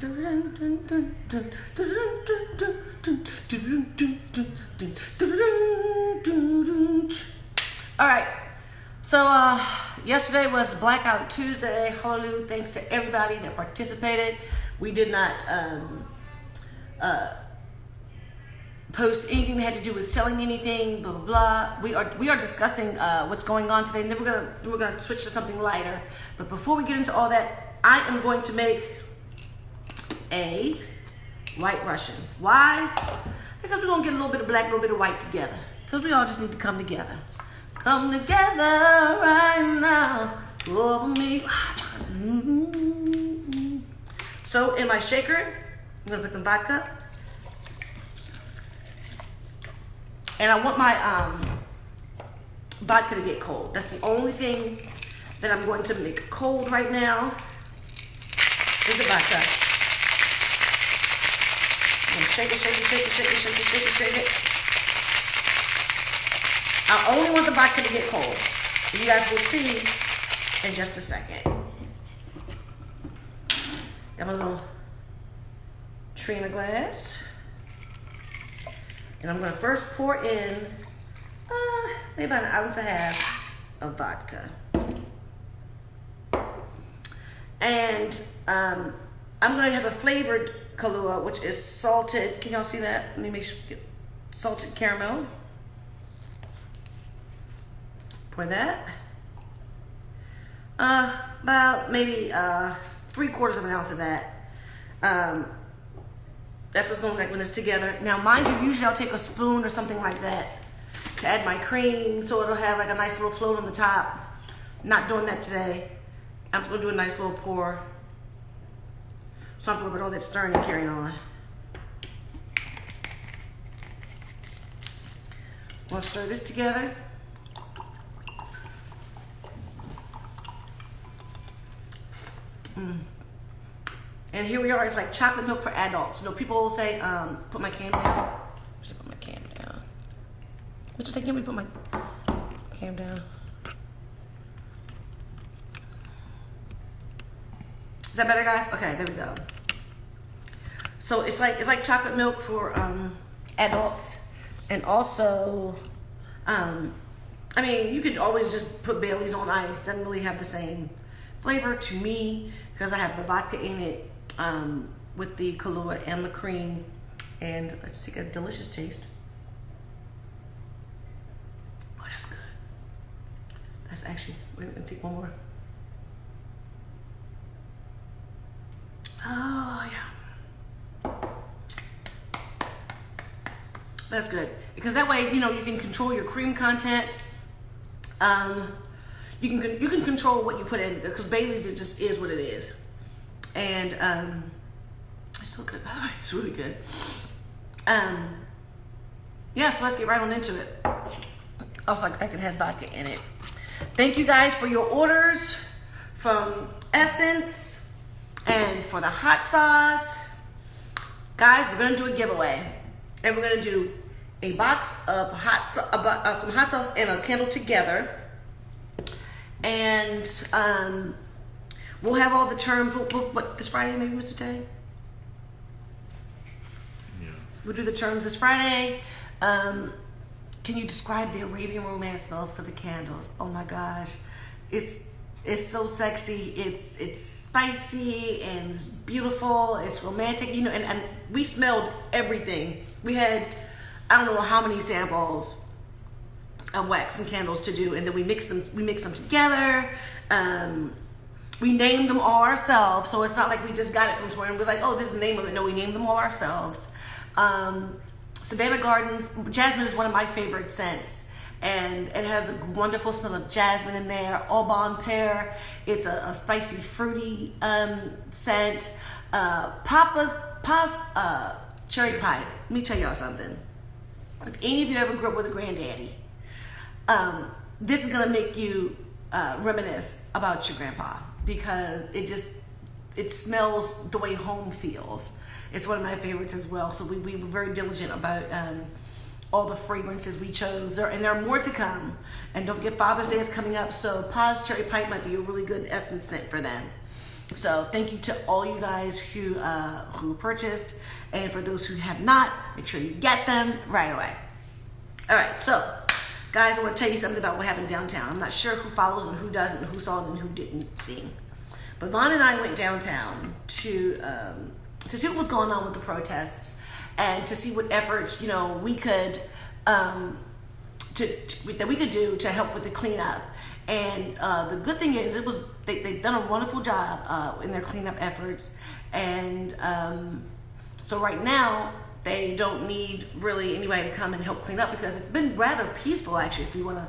All right. So yesterday was Blackout Tuesday. Hallelujah. Thanks to everybody that participated. We did not post anything that had to do with selling anything, blah blah blah. We are discussing what's going on today, and then we're gonna switch to something lighter. But before we get into all that, I am going to make a white Russian. Why? Because we're gonna get a little bit of black, a little bit of white together. Because we all just need to come together. Come together right now over me. So in my shaker, I'm gonna put some vodka. And I want my vodka to get cold. That's the only thing that I'm going to make cold right now is the vodka. I'm gonna shake it, shake it, shake it, shake it, shake it, shake it, shake it. I only want the vodka to get cold. You guys will see in just a second. Got my little Trina glass. And I'm going to first pour in maybe about 1.5 ounces of vodka. And I'm going to have a flavored Kahlua, which is salted. Can y'all see that? Let me make sure you get salted caramel. Pour that. About maybe 3/4 of an ounce of that. That's what's going to look like when it's together. Now, mind you, usually I'll take a spoon or something like that to add my cream so it'll have like a nice little float on the top. Not doing that today. I'm just going to do a nice little pour. So I'm going to put all that stirring and carrying on. I'm going to stir this together. And here we are. It's like chocolate milk for adults. You know, people will say, put my cam down. I should put my cam down. Mr. Tay, can we put my cam down? Is that better, guys? Okay, there we go. So it's like chocolate milk for adults, and also, I mean, you could always just put Bailey's on ice. Doesn't really have the same flavor to me because I have the vodka in it. With the Kahlua and the cream, and let's take a delicious taste. Oh, that's good. That's actually, wait, let me take one more. Oh yeah, that's good because that way, you know, you can control your cream content. You can control what you put in because Bailey's, it just is what it is. And it's so good, by the way. It's really good. Yeah, so let's get right on into it. Also, like the fact that it has vodka in it. Thank you guys for your orders from Essence and for the hot sauce. Guys, we're gonna do a giveaway, and we're gonna do a box of some hot sauce and a candle together, and we'll have all the terms. What, this Friday, maybe, Mr. Tay? Yeah. We'll do the terms this Friday. Can you describe the Arabian Romance smell for the candles? Oh my gosh, it's so sexy. It's spicy and it's beautiful. It's romantic, you know. And we smelled everything. We had I don't know how many samples of wax and candles to do, and then we mix them. We mix them together. We named them all ourselves, so it's not like we just got it from somewhere and we're like, oh, this is the name of it. No, we named them all ourselves. Savannah Gardens, jasmine is one of my favorite scents, and it has the wonderful smell of jasmine in there. Au Bon Pear, it's a spicy, fruity scent. Papa's cherry pie. Let me tell y'all something. If any of you ever grew up with a granddaddy, this is gonna make you reminisce about your grandpa, because it smells the way home feels. It's one of my favorites as well. So we were very diligent about all the fragrances we chose, and there are more to come. And don't forget, Father's Day is coming up, so Pa's cherry pipe might be a really good essence scent for them. So thank you to all you guys who purchased, and for those who have not, make sure you get them right away. All right, so guys, I want to tell you something about what happened downtown. I'm not sure who follows and who doesn't, and who saw it and who didn't see. But Vaughn and I went downtown to see what was going on with the protests, and to see what efforts we could that we could do to help with the cleanup. And the good thing is, they've done a wonderful job in their cleanup efforts. And so right now, they don't need really anybody to come and help clean up, because it's been rather peaceful, actually. If you want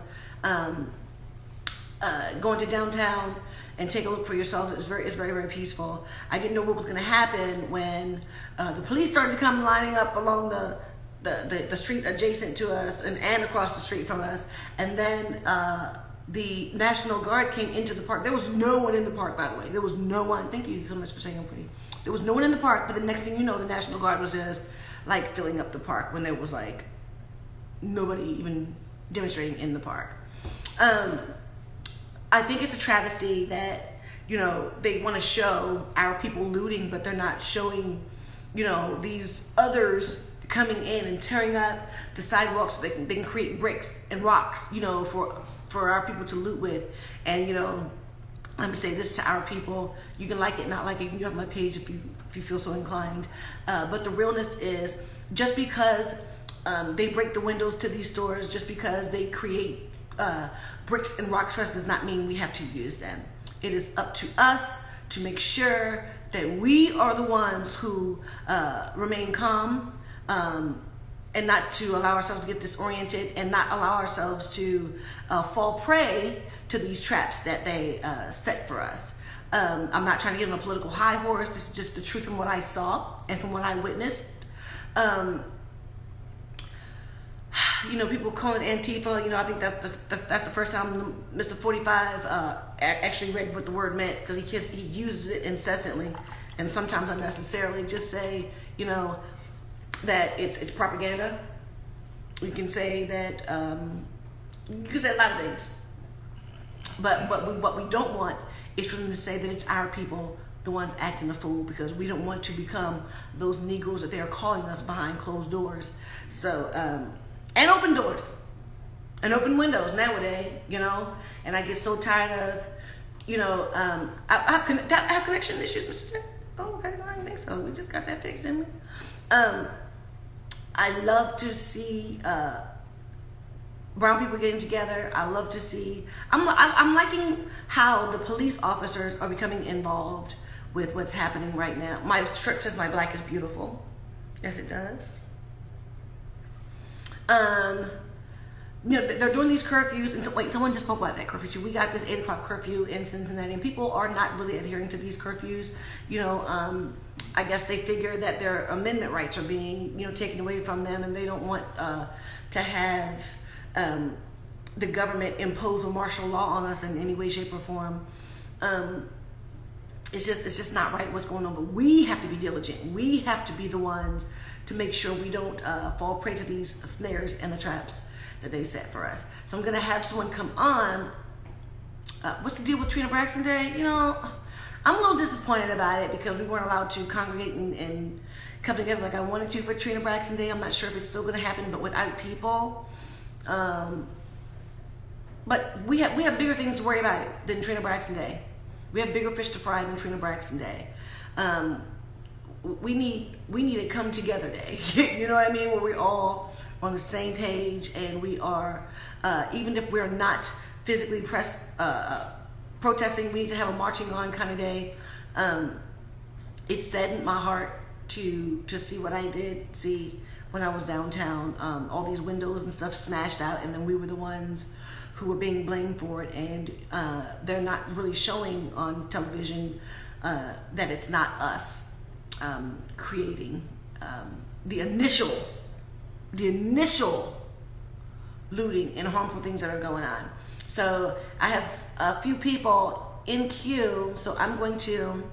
to go into downtown and take a look for yourselves, it's very, very peaceful. I didn't know what was going to happen when the police started to come lining up along the street adjacent to us and across the street from us. And then the National Guard came into the park. There was no one in the park, by the way. There was no one. Thank you so much for saying I'm pretty. There was no one in the park, but the next thing you know, the National Guard was just like filling up the park, when there was like nobody even demonstrating in the park. I think it's a travesty that they want to show our people looting, but they're not showing these others coming in and tearing up the sidewalks so they can create bricks and rocks for our people to loot with. And I'm gonna say this to our people: you can like it, not like it, you can get on my page if you feel so inclined, but the realness is, just because they break the windows to these stores, just because they create bricks and rock truss, does not mean we have to use them. It is up to us to make sure that we are the ones who remain calm, and not to allow ourselves to get disoriented, and not allow ourselves to fall prey to these traps that they set for us. I'm not trying to get on a political high horse. This is just the truth from what I saw and from what I witnessed. People calling it Antifa. I think that's the first time Mr. 45 actually read what the word meant, because he uses it incessantly and sometimes unnecessarily. Just say, that it's propaganda. We can say that you can say a lot of things, but what we don't want is for them to say that it's our people, the ones acting a fool, because we don't want to become those Negroes that they are calling us behind closed doors. So and open doors and open windows nowadays, and I get so tired of I have connection issues, Mr. Ted. Oh, okay, I didn't think so. We just got that fixed, didn't we? I love to see brown people getting together. I love to see. I'm liking how the police officers are becoming involved with what's happening right now. My shirt says "My Black is Beautiful." Yes, it does. They're doing these curfews, and someone just spoke about that curfew. We got this 8 o'clock curfew in Cincinnati, and people are not really adhering to these curfews. I guess they figure that their amendment rights are being, taken away from them, and they don't want to have the government impose a martial law on us in any way, shape, or form. It's just not right what's going on. But we have to be diligent. We have to be the ones to make sure we don't fall prey to these snares and the traps that they set for us. So I'm gonna have someone come on. What's the deal with Trina Braxton Day? I'm a little disappointed about it, because we weren't allowed to congregate and come together like I wanted to for Trina Braxton Day. I'm not sure if it's still gonna happen, but without people. But we have bigger things to worry about than Trina Braxton Day. We have bigger fish to fry than Trina Braxton Day. We need a come together day. You know what I mean? Where we're all on the same page, and we are, even if we're not physically protesting, we need to have a marching on kind of day. It saddened my heart to see what I did see when I was downtown. All these windows and stuff smashed out, and then we were the ones who were being blamed for it. And they're not really showing on television that it's not us creating the initial looting and harmful things that are going on. So I have a few people in queue, so I'm going to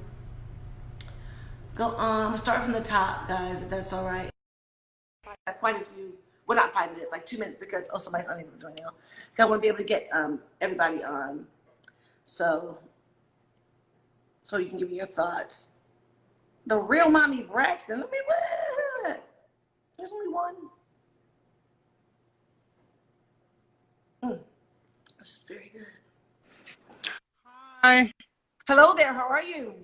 go on. I'm gonna start from the top, guys, if that's all right. Quite a few, well, not 5 minutes, like 2 minutes, because somebody's unable to join now. Because I want to be able to get everybody on. So so you can give me your thoughts. The real Mommy Braxton. Let me what? There's only one. This is very good. Hi. Hello there. How are you?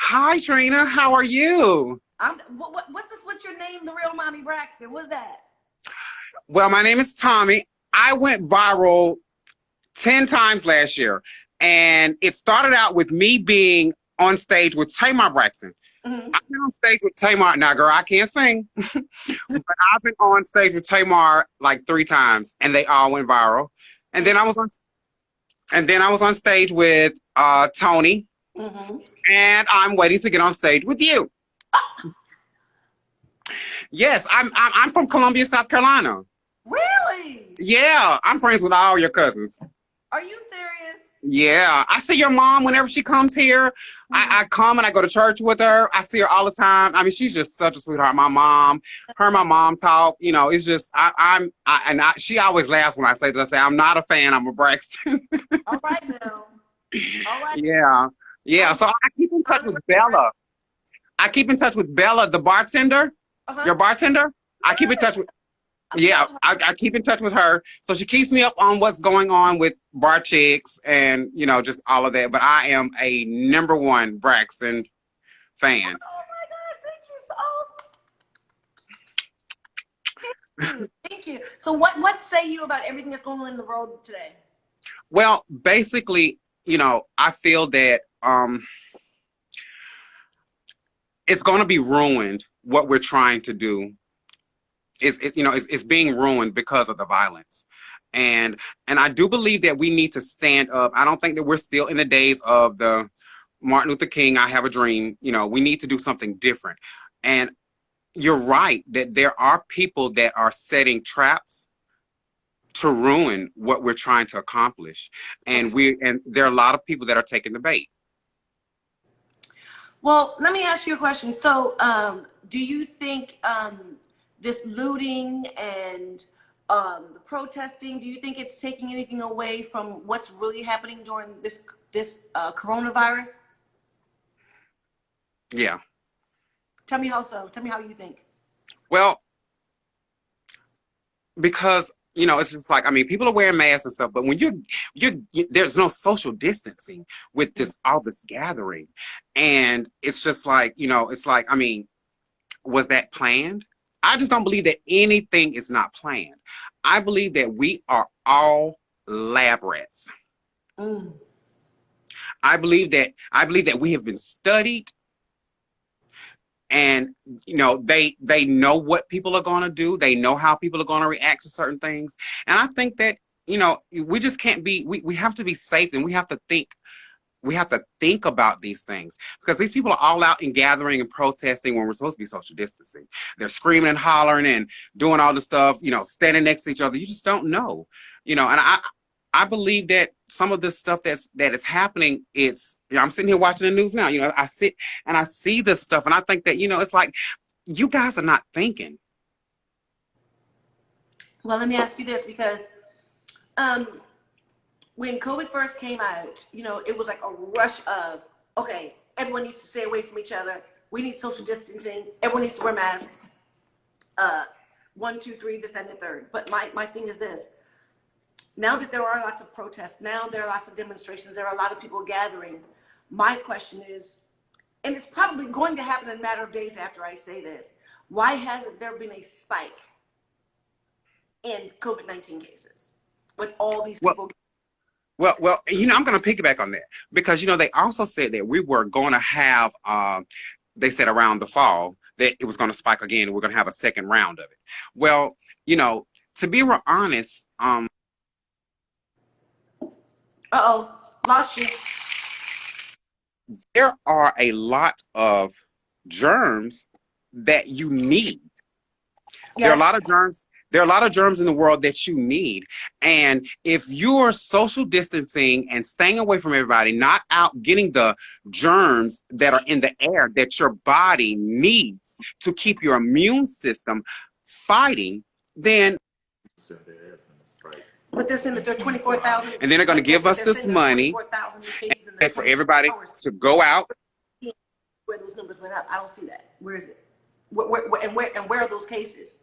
Hi, Trina. How are you? What's this? What's your name? The real Mommy Braxton. What's that? Well, my name is Tommy. I went viral 10 times last year, and it started out with me being on stage with Trina Braxton. Mm-hmm. I've been on stage with Tamar. Now, girl, I can't sing, but I've been on stage with Tamar like 3 times, and they all went viral. And then I was on stage with Tony, Mm-hmm. and I'm waiting to get on stage with you. Yes, I'm from Columbia, South Carolina. Really? Yeah, I'm friends with all your cousins. Are you serious? Yeah, I see your mom whenever she comes here. I come and I go to church with her. I see her all the time. I mean, she's just such a sweetheart. My mom, her and my mom talk. You know, it's just she always laughs when I say this. I say I'm not a fan. I'm a Braxton. All right now. All right. Yeah. So I keep in touch with Bella. I keep in touch with Bella, the bartender. Your bartender. I keep in touch with. Yeah, I keep in touch with her. So she keeps me up on what's going on with bar chicks and, you know, just all of that. But I am a #1 Braxton fan. Oh my gosh, thank you so. Thank you. So what say you about everything that's going on in the world today? Well, basically, you know, I feel that it's going to be ruined what we're trying to do. It's being ruined because of the violence. And I do believe that we need to stand up. I don't think that we're still in the days of the Martin Luther King, I have a dream. You know, we need to do something different. And you're right that there are people that are setting traps to ruin what we're trying to accomplish. And there are a lot of people that are taking the bait. Well, let me ask you a question. So, do you think this looting and the protesting, do you think it's taking anything away from what's really happening during this coronavirus? Yeah. Tell me how so. Tell me how you think. Well, because, you know, it's just like, I mean, people are wearing masks and stuff, but when there's no social distancing with all this gathering. And it's just like, you know, it's like, I mean, was that planned? I just don't believe that anything is not planned. I believe that we are all lab rats. I believe that we have been studied, and you know they know what people are going to do. They know how people are going to react to certain things, and I think that, you know, we just can't be. We have to be safe, and we have to think. We have to think about these things, because these people are all out and gathering and protesting when we're supposed to be social distancing. They're screaming and hollering and doing all the stuff, you know, standing next to each other. You just don't know, you know. And I believe that some of the stuff that is happening, it's, you know, I'm sitting here watching the news now. You know, I sit and I see this stuff, and I think that, you know, it's like you guys are not thinking. Well, let me ask you this, because when COVID first came out, you know, it was like a rush of, okay, everyone needs to stay away from each other. We need social distancing. Everyone needs to wear masks. 1, 2, 3, this, that, and the third. But my thing is this. Now that there are lots of protests, now there are lots of demonstrations, there are a lot of people gathering. My question is, and it's probably going to happen in a matter of days after I say this, why hasn't there been a spike in COVID-19 cases with all these people? Well, you know, I'm going to piggyback on that, because, you know, they also said that we were going to have, they said around the fall that it was going to spike again, and we're going to have a second round of it. Well, you know, to be real honest, lost you. There are a lot of germs that you need. Yes. There are a lot of germs. There are a lot of germs in the world that you need. And if you're social distancing and staying away from everybody, not out getting the germs that are in the air that your body needs to keep your immune system fighting, then. But they're saying that there are 24,000. And then they're going to give us this money for everybody to go out where those numbers went up. I don't see that. Where is it? Where are those cases?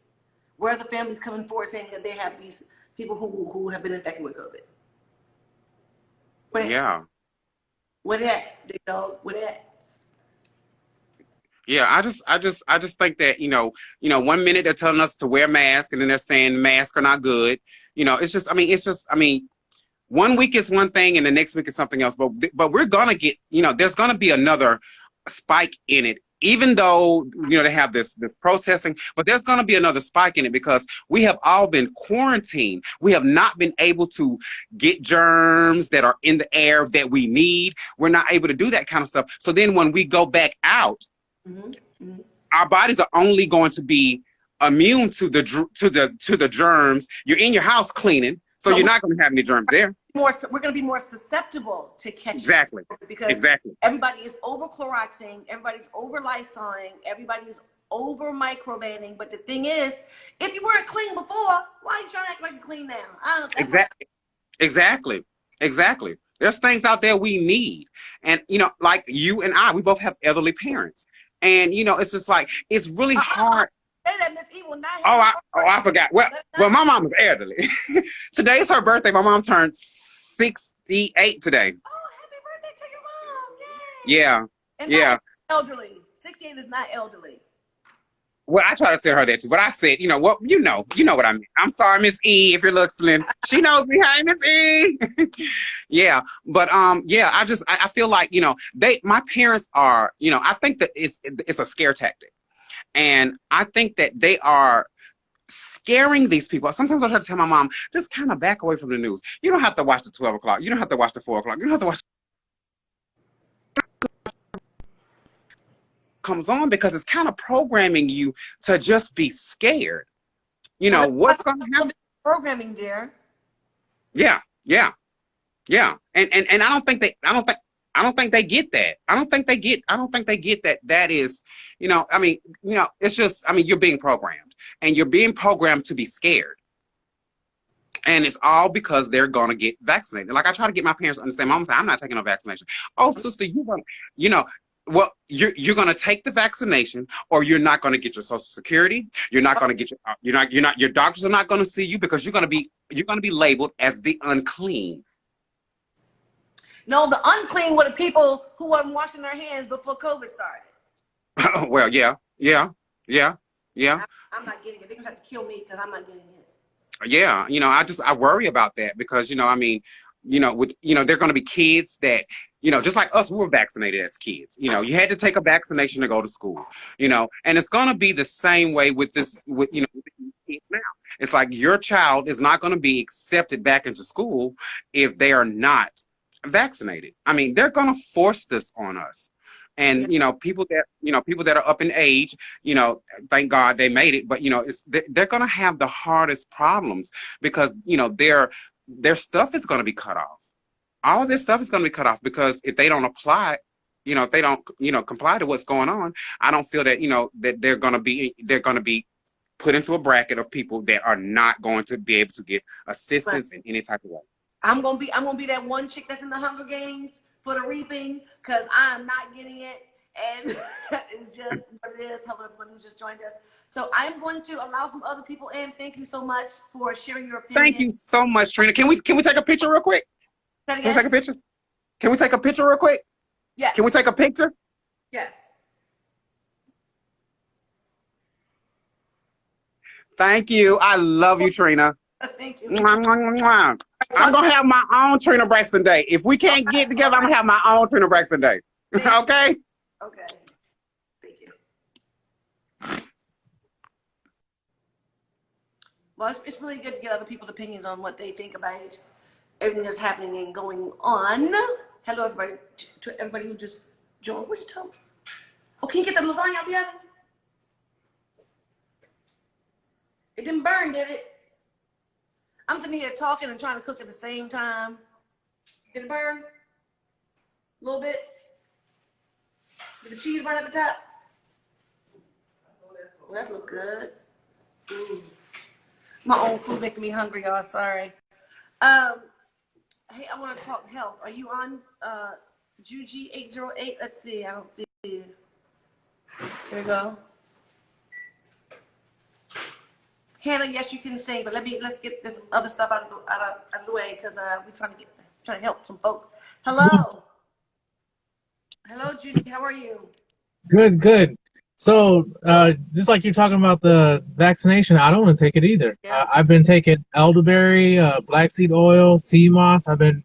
Where are the families coming forward saying that they have these people who have been infected with COVID? Yeah. What at? What at? Yeah, I just think that, 1 minute they're telling us to wear masks and then they're saying masks are not good. I mean, 1 week is one thing and the next week is something else. But we're gonna get, there's gonna be another spike in it, even though, they have this protesting, but there's gonna be another spike in it because we have all been quarantined. We have not been able to get germs that are in the air that we need. We're not able to do that kind of stuff. So then when we go back out, our bodies are only going to be immune to the germs. You're in your house cleaning, so you're not going to have any germs there. We're going to be more susceptible to catching exactly because everybody is over Cloroxing, everybody's over Lysoling, everybody's over microbanning. But the thing is, if you weren't clean before, why are you trying to act like you're clean now? I don't know. Exactly. There's things out there we need, and like you and I, we both have elderly parents. And it's just like it's really hard. I forgot. Well, my mom is elderly. Today's her birthday. My mom turned 68 today. Oh, happy birthday to your mom! Yay. Yeah. Elderly. 68 is not elderly. Well, I try to tell her that too, but I said, you know what I mean. I'm sorry, Miss E, if you're listening. She knows me. Hey, Miss E. Yeah, but I feel like my parents are, I think that it's a scare tactic, and I think that they are scaring these people. Sometimes I try to tell my mom, just kind of back away from the news. You don't have to watch the 12 o'clock. You don't have to watch the 4 o'clock. You don't have to watch. Comes on because it's kind of programming you to just be scared. What's going to happen? Programming, dear. Yeah. And I don't think they get that. I don't think they get that. That is, it's just, you're being programmed, and you're being programmed to be scared. And it's all because they're going to get vaccinated. Like I try to get my parents to understand. Mom said, I'm not taking no vaccination. Oh, sister, well, you're going to take the vaccination, or you're not going to get your Social Security. You're not going to get your doctors are not going to see you because you're going to be labeled as the unclean. No, the unclean were the people who weren't washing their hands before COVID started. Well, yeah. I'm not getting it. They're going to have to kill me because I'm not getting it. Yeah, I worry about that because they're going to be kids that just like us, we were vaccinated as kids. You had to take a vaccination to go to school. And it's going to be the same way with kids now. It's like your child is not going to be accepted back into school if they are not vaccinated. They're going to force this on us. And people that are up in age, thank God they made it, but they're going to have the hardest problems because their stuff is going to be cut off. All of this stuff is going to be cut off because if they don't apply, if they don't comply to what's going on, I don't feel that that they're going to be put into a bracket of people that are not going to be able to get assistance in any type of way. I'm gonna be that one chick that's in the Hunger Games for the reaping because I'm not getting it, and it's just what it is. Hello, everyone who just joined us. So I'm going to allow some other people in. Thank you so much for sharing your opinion. Thank you so much, Trina. Can we take a picture real quick? Can we take a picture? Can we take a picture real quick? Yeah. Can we take a picture? Yes. Thank you. I love you, Trina. Thank you. Mwah, mwah, mwah. I'm going to have my own Trina Braxton Day. If we can't get together, I'm going to have my own Trina Braxton Day. Okay? Okay. Thank you. Well, it's really good to get other people's opinions on what they think about everything that's happening and going on. Hello, everybody. To everybody who just joined. What you tell me? Oh, can you get the lasagna out the oven? It didn't burn, did it? I'm sitting here talking and trying to cook at the same time. Did it burn? A little bit? Did the cheese burn at the top? Well, that look good. Ooh. My own food making me hungry, y'all. Sorry. Hey, I want to talk health. Are you on Juji 808? Let's see. I don't see you. Here we go. Hannah, yes, you can sing, but let's get this other stuff out of the way because we're trying to help some folks. Hello, hello, Judy. How are you? Good, good. So, just like you're talking about the vaccination, I don't want to take it either. Yeah. I've been taking elderberry, black seed oil, sea moss. I've been,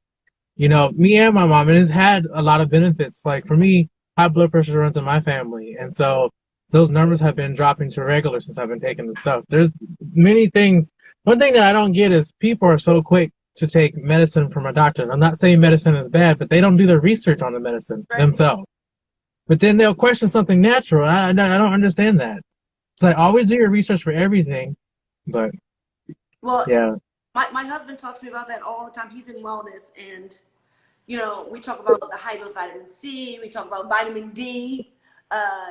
me and my mom, and it's had a lot of benefits. Like for me, high blood pressure runs in my family, and so those numbers have been dropping to regular since I've been taking the stuff. There's many things. One thing that I don't get is people are so quick to take medicine from a doctor. I'm not saying medicine is bad, but they don't do their research on the medicine Right. themselves. But then they'll question something natural. I don't understand that. It's like always do your research for everything, but Well, yeah, my husband talks to me about that all the time. He's in wellness, and we talk about the high dose vitamin C. We talk about vitamin D.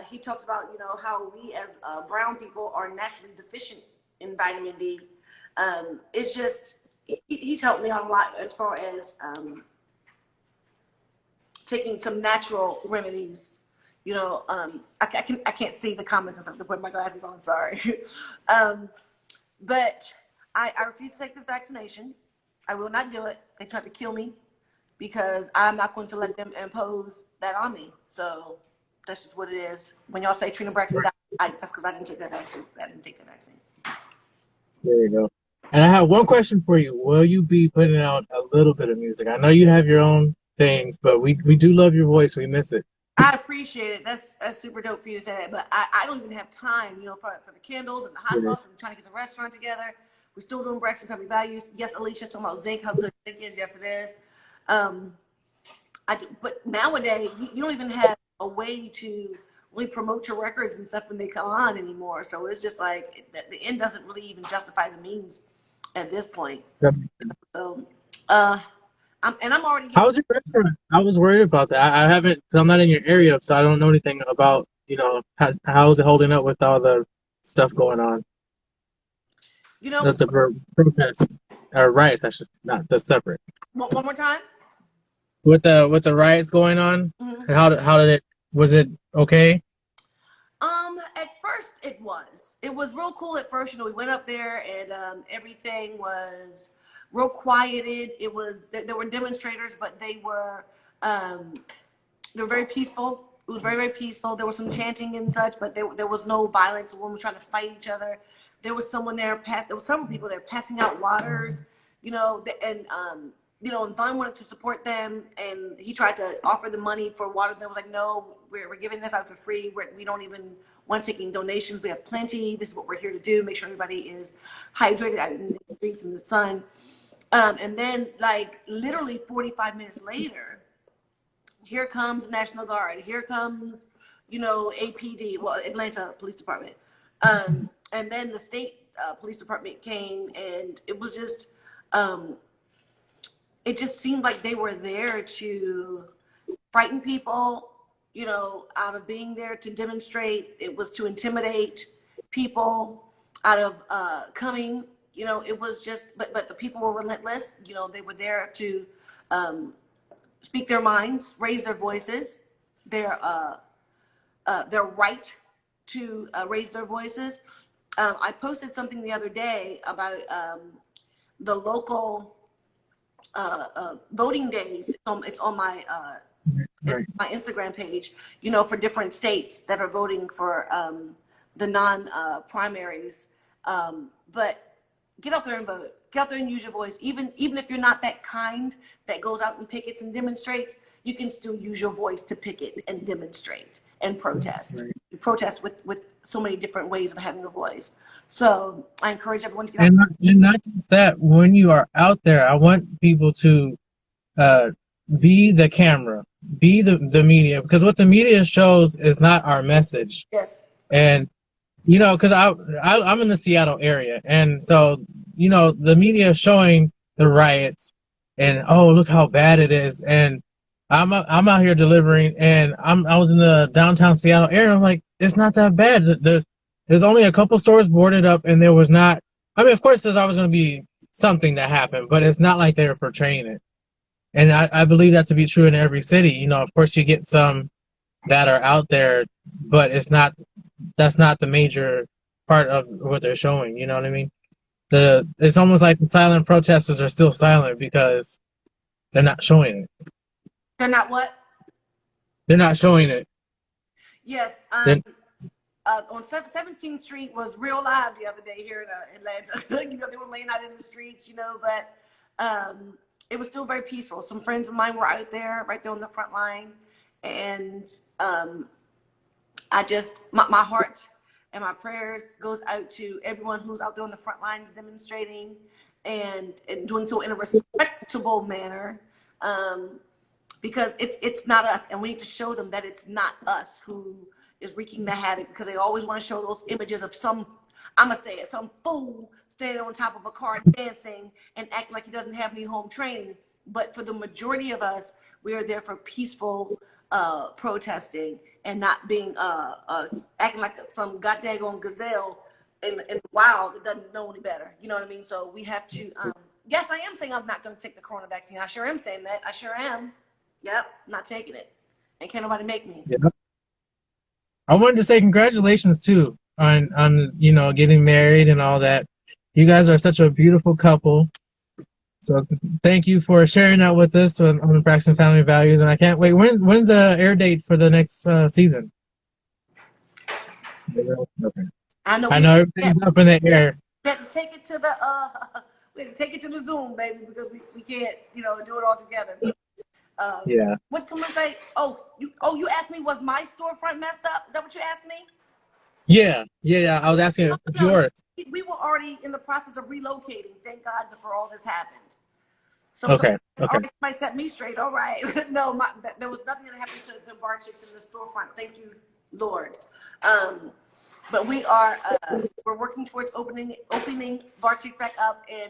He talks about how we as brown people are naturally deficient in vitamin D. It's just he's helped me out a lot as far as taking some natural remedies. I can't see the comments and stuff to put my glasses on. Sorry, but I refuse to take this vaccination. I will not do it. They tried to kill me because I'm not going to let them impose that on me. So that's just what it is. When y'all say Trina Braxton died, that's because I didn't take that vaccine. there you go. And I have one question for you. Will you be putting out a little bit of music? I know you have your own things, but we do love your voice. We miss it. I appreciate it. That's super dope for you to say that. But I don't even have time, for the candles and the hot sauce and trying to get the restaurant together. We're still doing Braxton Family Values. Yes, Alicia talking about zinc, how good zinc is. Yes, it is. But nowadays, you don't even have a way to really promote your records and stuff when they come on anymore. So it's just like the end doesn't really even justify the means at this point. Yep. So, I'm already. How's your restaurant? I was worried about that. I haven't, cause I'm not in your area, so I don't know anything about, how is it holding up with all the stuff going on? The protests or riots, I should not the separate. One more time. With the riots going on, Mm-hmm. how did it was it okay? At first it was real cool at first. We went up there and everything was real quieted. There were demonstrators, but they were very peaceful. It was very, very peaceful. There was some chanting and such, but there was no violence. Women were trying to fight each other. There was several people there passing out waters, and Vaughn wanted to support them, and he tried to offer the money for water. They was like, no, we're giving this out for free. We don't even want taking donations. We have plenty. This is what we're here to do. Make sure everybody is hydrated out in the streets in the sun. And then, like, literally 45 minutes later, here comes the National Guard. Here comes, APD, well, Atlanta Police Department. And then the state police department came, and it was just, it just seemed like they were there to frighten people, out of being there to demonstrate. It was to intimidate people out of coming. It was just, but the people were relentless. They were there to speak their minds, raise their voices, their right to raise their voices. I posted something the other day about the local voting days. It's on my my Instagram page, for different states that are voting for the non-primaries. But get out there and vote. Get out there and use your voice. Even if you're not that kind that goes out and pickets and demonstrates, you can still use your voice to picket and demonstrate and protest. Right. You protest with so many different ways of having a voice. So I encourage everyone to get out. And not just that, when you are out there, I want people to be the camera, be the media, because what the media shows is not our message. Yes. And because I'm in the Seattle area, and so the media is showing the riots, and oh, look how bad it is, and I'm out here delivering, and I was in the downtown Seattle area. I'm like, it's not that bad. There's only a couple stores boarded up, and there was not. I mean, of course, there's always going to be something that happened, but it's not like they were portraying it. And I believe that to be true in every city. Of course, you get some that are out there, but that's not the major part of what they're showing. You know what I mean? It's almost like the silent protesters are still silent because they're not showing it. They're not what? They're not showing it. Yes. Then On 17th Street was real live the other day here in Atlanta. They were laying out in the streets, but it was still very peaceful. Some friends of mine were out there, right there on the front line. And my heart and my prayers goes out to everyone who's out there on the front lines demonstrating and doing so in a respectable manner. Because it's not us, and we need to show them that it's not us who is wreaking the havoc, because they always want to show those images of some fool standing on top of a car dancing and acting like he doesn't have any home training. But for the majority of us, we are there for peaceful protesting and not being acting like some goddamn gazelle in the wild that doesn't know any better. You know what I mean? So we have to. Yes, I am saying I'm not going to take the corona vaccine. I sure am saying that. I sure am. Yep, not taking it. And can't nobody make me. yeah. I wanted to say congratulations too on getting married and all that. You guys are such a beautiful couple. So thank you for sharing that with us on the Braxton Family Values. And I can't wait. When's the air date for the next season? Okay. I know everything's up in the air. We had to take it to the Zoom, baby, because we can't do it all together. Yeah. What someone say? You asked me, was my storefront messed up? Is that what you asked me? Yeah. I was asking if yours. We were already in the process of relocating. Thank God before all this happened. So Okay. somebody set me straight. All right. No, there was nothing that happened to the bar chicks in the storefront. Thank you, Lord. But we're working towards opening bar chicks back up in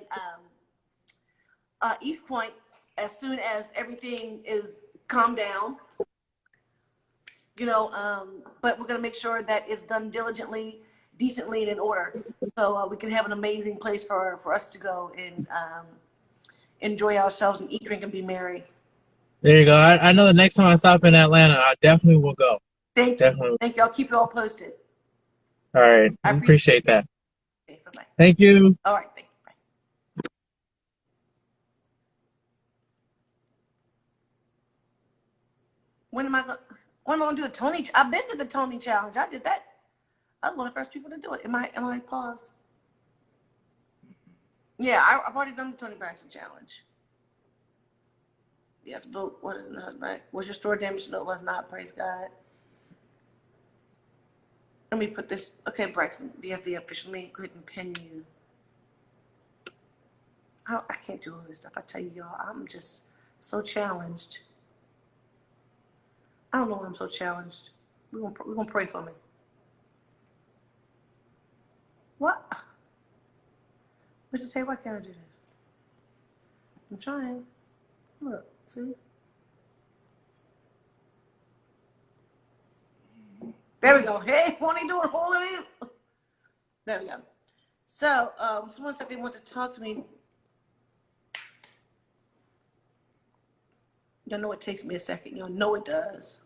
East Point as soon as everything is calmed down. But we're gonna make sure that it's done diligently, decently, and in order, so we can have an amazing place for us to go and enjoy ourselves and eat, drink, and be merry. There you go. I know the next time I stop in Atlanta, I definitely will go. Thank you. Thank you. I'll keep you all posted. All right. I appreciate that. Okay, bye-bye. Thank you. All right. Thank you. Bye. When am I going to do the Tony? I've been to the Tony Challenge. I did that. I was one of the first people to do it. Am I paused? Yeah, I've already done the Tony Braxton Challenge. Yes, but what is it? No, it's not. Was your store damaged? No, it was not. Praise God. Let me put this. Okay, Braxton, DFV official. Let me go ahead and pin you. I can't do all this stuff. I tell you, y'all, I'm just so challenged. I don't know why I'm so challenged. We're gonna pray for me. What? Mr. Tay, why can't I do this? I'm trying. Look, see? There we go. Hey, what are you doing? Holding you? There we go. So, someone said they want to talk to me. Y'all know it takes me a second. Y'all know it does.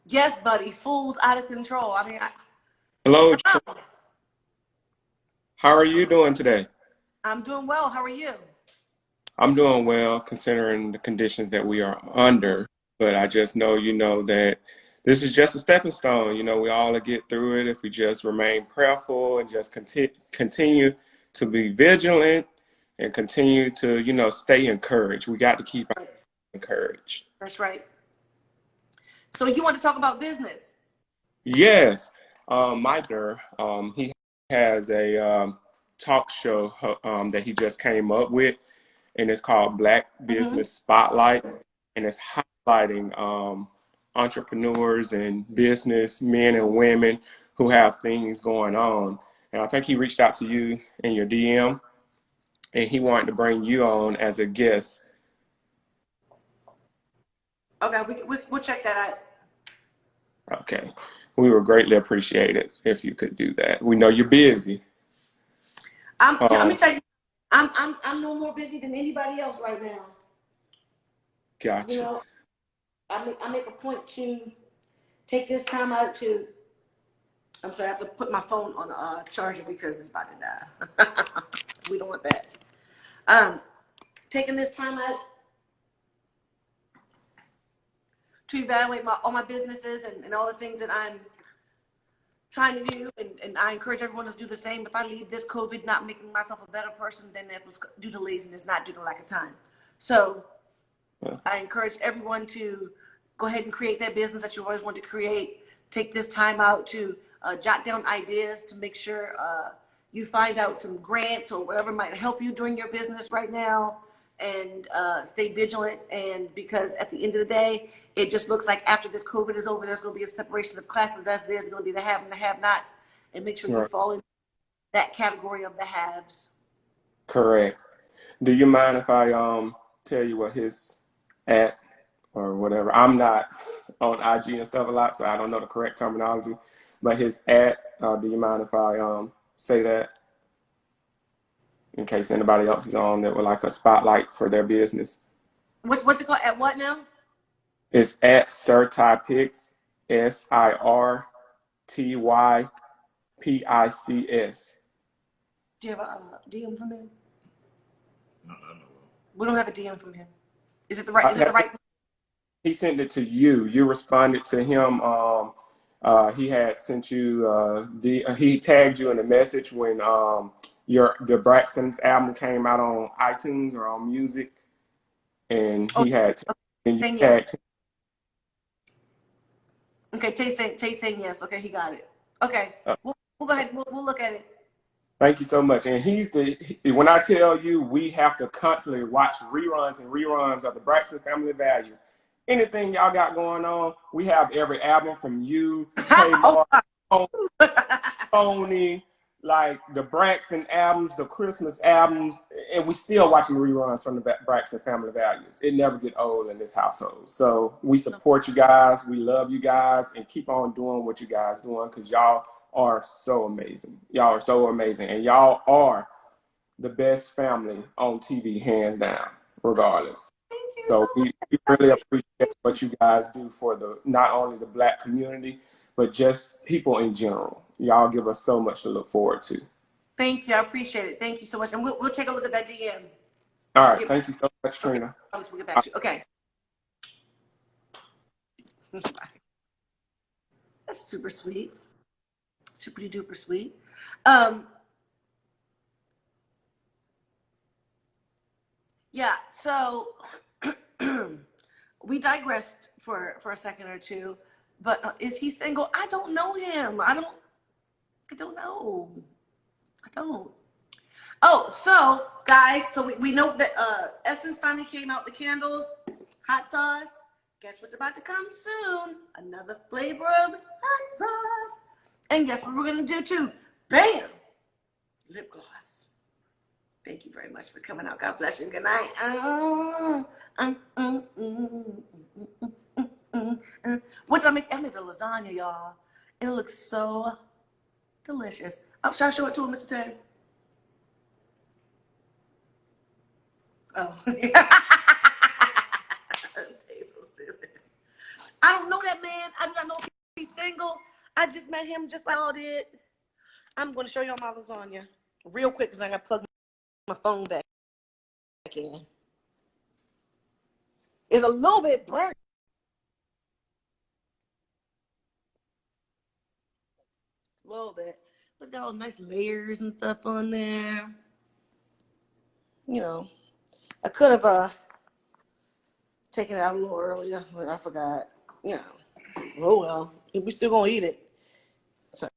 Yes, buddy. Fools out of control. I mean, Hello. How are you doing today? I'm doing well. How are you? I'm doing well considering the conditions that we are under. But I just know, that this is just a stepping stone. We all get through it if we just remain prayerful and just continue to be vigilant and continue to, stay encouraged. We got to keep encouraged. That's right. So you want to talk about business? Yes. Mike Durr, he has a talk show that he just came up with, and it's called Black Business Spotlight, and it's highlighting entrepreneurs and business men and women who have things going on. And I think he reached out to you in your DM, and he wanted to bring you on as a guest. Okay, we'll check that out. Okay. We would greatly appreciate it if you could do that. We know you're busy. Let me tell you, I'm no more busy than anybody else right now. You Gotcha. know, I make a point to take this time out to. I'm sorry, I have to put my phone on a charger because it's about to die. We don't want that. Taking this time out to evaluate all my businesses and all the things that I'm trying to do, and I encourage everyone to do the same. If I leave this COVID not making myself a better person, then that was due to laziness, not due to lack of time. So I encourage everyone to go ahead and create that business that you always want to create. Take this time out to jot down ideas to make sure you find out some grants or whatever might help you during your business right now, and stay vigilant. And because at the end of the day, it just looks like after this COVID is over, there's going to be a separation of classes as it is going to be the have and the have-nots, and make sure you Right. fall in that category of the haves. Correct. Do you mind if I tell you what his at or whatever? I'm not on IG and stuff a lot, so I don't know the correct terminology. But his at, do you mind if I say that in case anybody else is on that would like a spotlight for their business? What's it called? At what now? It's at SirTyPics, SirTyPics. Do you have a DM from him? We don't have a DM from him. Is it the right? Is it the right? He sent it to you. You responded to him. He had sent you. He tagged you in a message when the Braxton's album came out on iTunes or on music, and he had and you Saying yes. tagged him. Okay, Tay saying yes. Okay, he got it. Okay, we'll go ahead. We'll look at it. Thank you so much. And when I tell you, we have to constantly watch reruns and reruns of the Braxton Family Value. Anything y'all got going on, we have every album from you, Kmart, Tony, like the Braxton albums, the Christmas albums, and we still watching reruns from the Braxton Family Values. It never get old in this household. So we support you guys. We love you guys, and keep on doing what you guys doing, because y'all are so amazing. Y'all are so amazing, and y'all are the best family on TV, hands down, regardless. Thank you So so we really appreciate what you guys do for not only the Black community, but just people in general. Y'all give us so much to look forward to. Thank you. I appreciate it. Thank you so much. And we'll take a look at that DM. All right. Thank you so much, Trina. Okay. We'll get back to you. Okay. That's super sweet. Super duper sweet. Yeah, so we digressed for a second or two, but is he single? I don't know him. I don't know. I don't. Oh, so guys, so we know that Essence finally came out, the candles, hot sauce. Guess what's about to come soon? Another flavor of hot sauce. And guess what we're gonna do too? Bam! Lip gloss. Thank you very much for coming out. God bless you and good night. What did I make? I made a lasagna, y'all. And it looks so delicious. Should I show it to him, Mr. Ted? Oh. Tastes so stupid. I don't know that man. I do not know if he's single. I just met him just like all did. I'm going to show y'all my lasagna real quick because I got to plug my phone back in. It's a little bit burnt. A little bit. But got all nice layers and stuff on there. You know, I could have taken it out a little earlier, but I forgot. You know, oh well, we still gonna eat it. So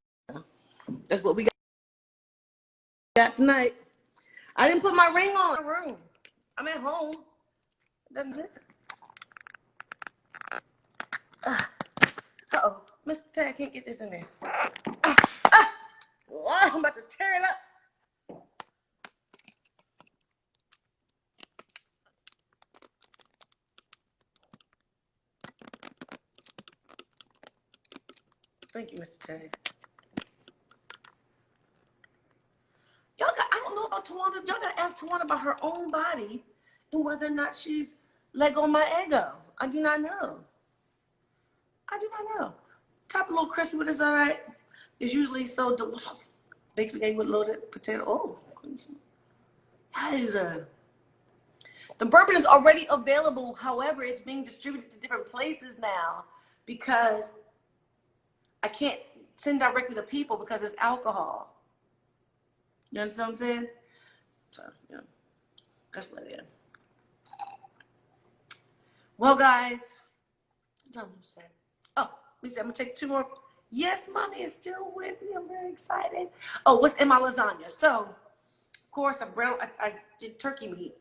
that's what we got tonight. I didn't put my ring on in the room. I'm at home. Doesn't it? Uh-oh. Mr. Tag can't get this in there. Oh, I'm about to tear it up. Thank you, Mr. Teddy. Y'all got, I don't know about Tawana. Y'all got to ask Tawana about her own body and whether or not she's Lego my ego. I do not know. I do not know. Top a little crispy, but it's all right. It's usually so delicious. Baked spaghetti with loaded potato. Oh, that is the bourbon is already available. However, it's being distributed to different places now because I can't send directly to people because it's alcohol. You understand what I'm saying? So, yeah, that's what it is. Well, guys, what I'm say. Oh, let me see. I'm gonna take 2 more. Yes, mommy is still with me. I'm very excited. Oh, what's in my lasagna? So, of course, I did turkey meat,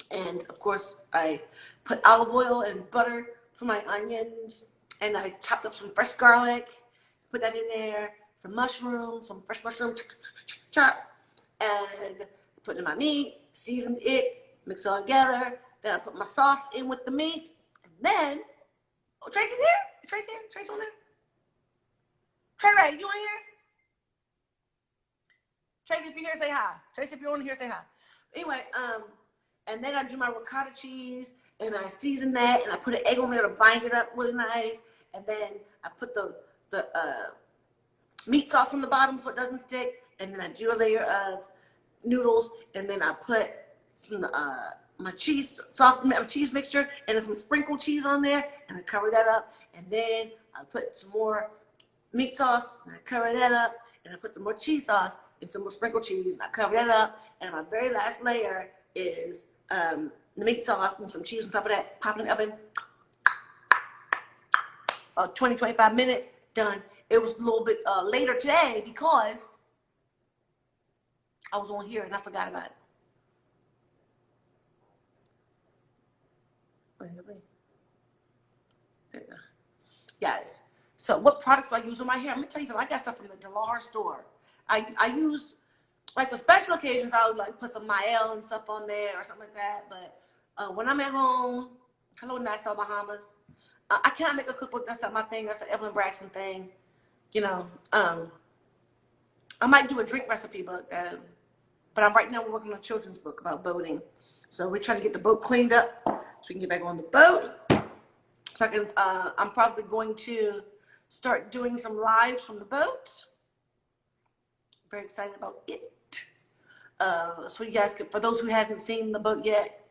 and of course, I put olive oil and butter for my onions, and I chopped up some fresh garlic, put that in there, some mushrooms, some fresh mushrooms, chop, and put in my meat, seasoned it, mix it all together. Then I put my sauce in with the meat, and then, oh, Tracy's here? Is Tracy here? Tracy on there? Trey Ray, you on here? Tracy, if you're here, say hi. Tracy, if you're on here, say hi. Anyway, and then I do my ricotta cheese, and then I season that, and I put an egg on there to bind it up really nice, and then I put the meat sauce on the bottom so it doesn't stick, and then I do a layer of noodles, and then I put some my cheese sauce, cheese mixture, and then some sprinkled cheese on there, and I cover that up, and then I put some more meat sauce, and I cover that up, and I put some more cheese sauce and some more sprinkled cheese, and I cover that up, and my very last layer is the meat sauce and some cheese on top of that, pop in the oven, 20, 25 minutes, done. It was a little bit later today because I was on here and I forgot about it. There you go. Guys, so what products do I use on my hair? I'm gonna tell you something. I got stuff from the Dollar store. I use, like for special occasions, I would like put some Mael and stuff on there or something like that. But when I'm at home, hello Nassau, Bahamas. I cannot make a cookbook. That's not my thing. That's an Trina Braxton thing. You know, I might do a drink recipe book. But right now we're working on a children's book about boating. So we're trying to get the boat cleaned up so we can get back on the boat. So I'm probably going to start doing some lives from the boat. Very excited about it. So you guys can, for those who haven't seen the boat yet,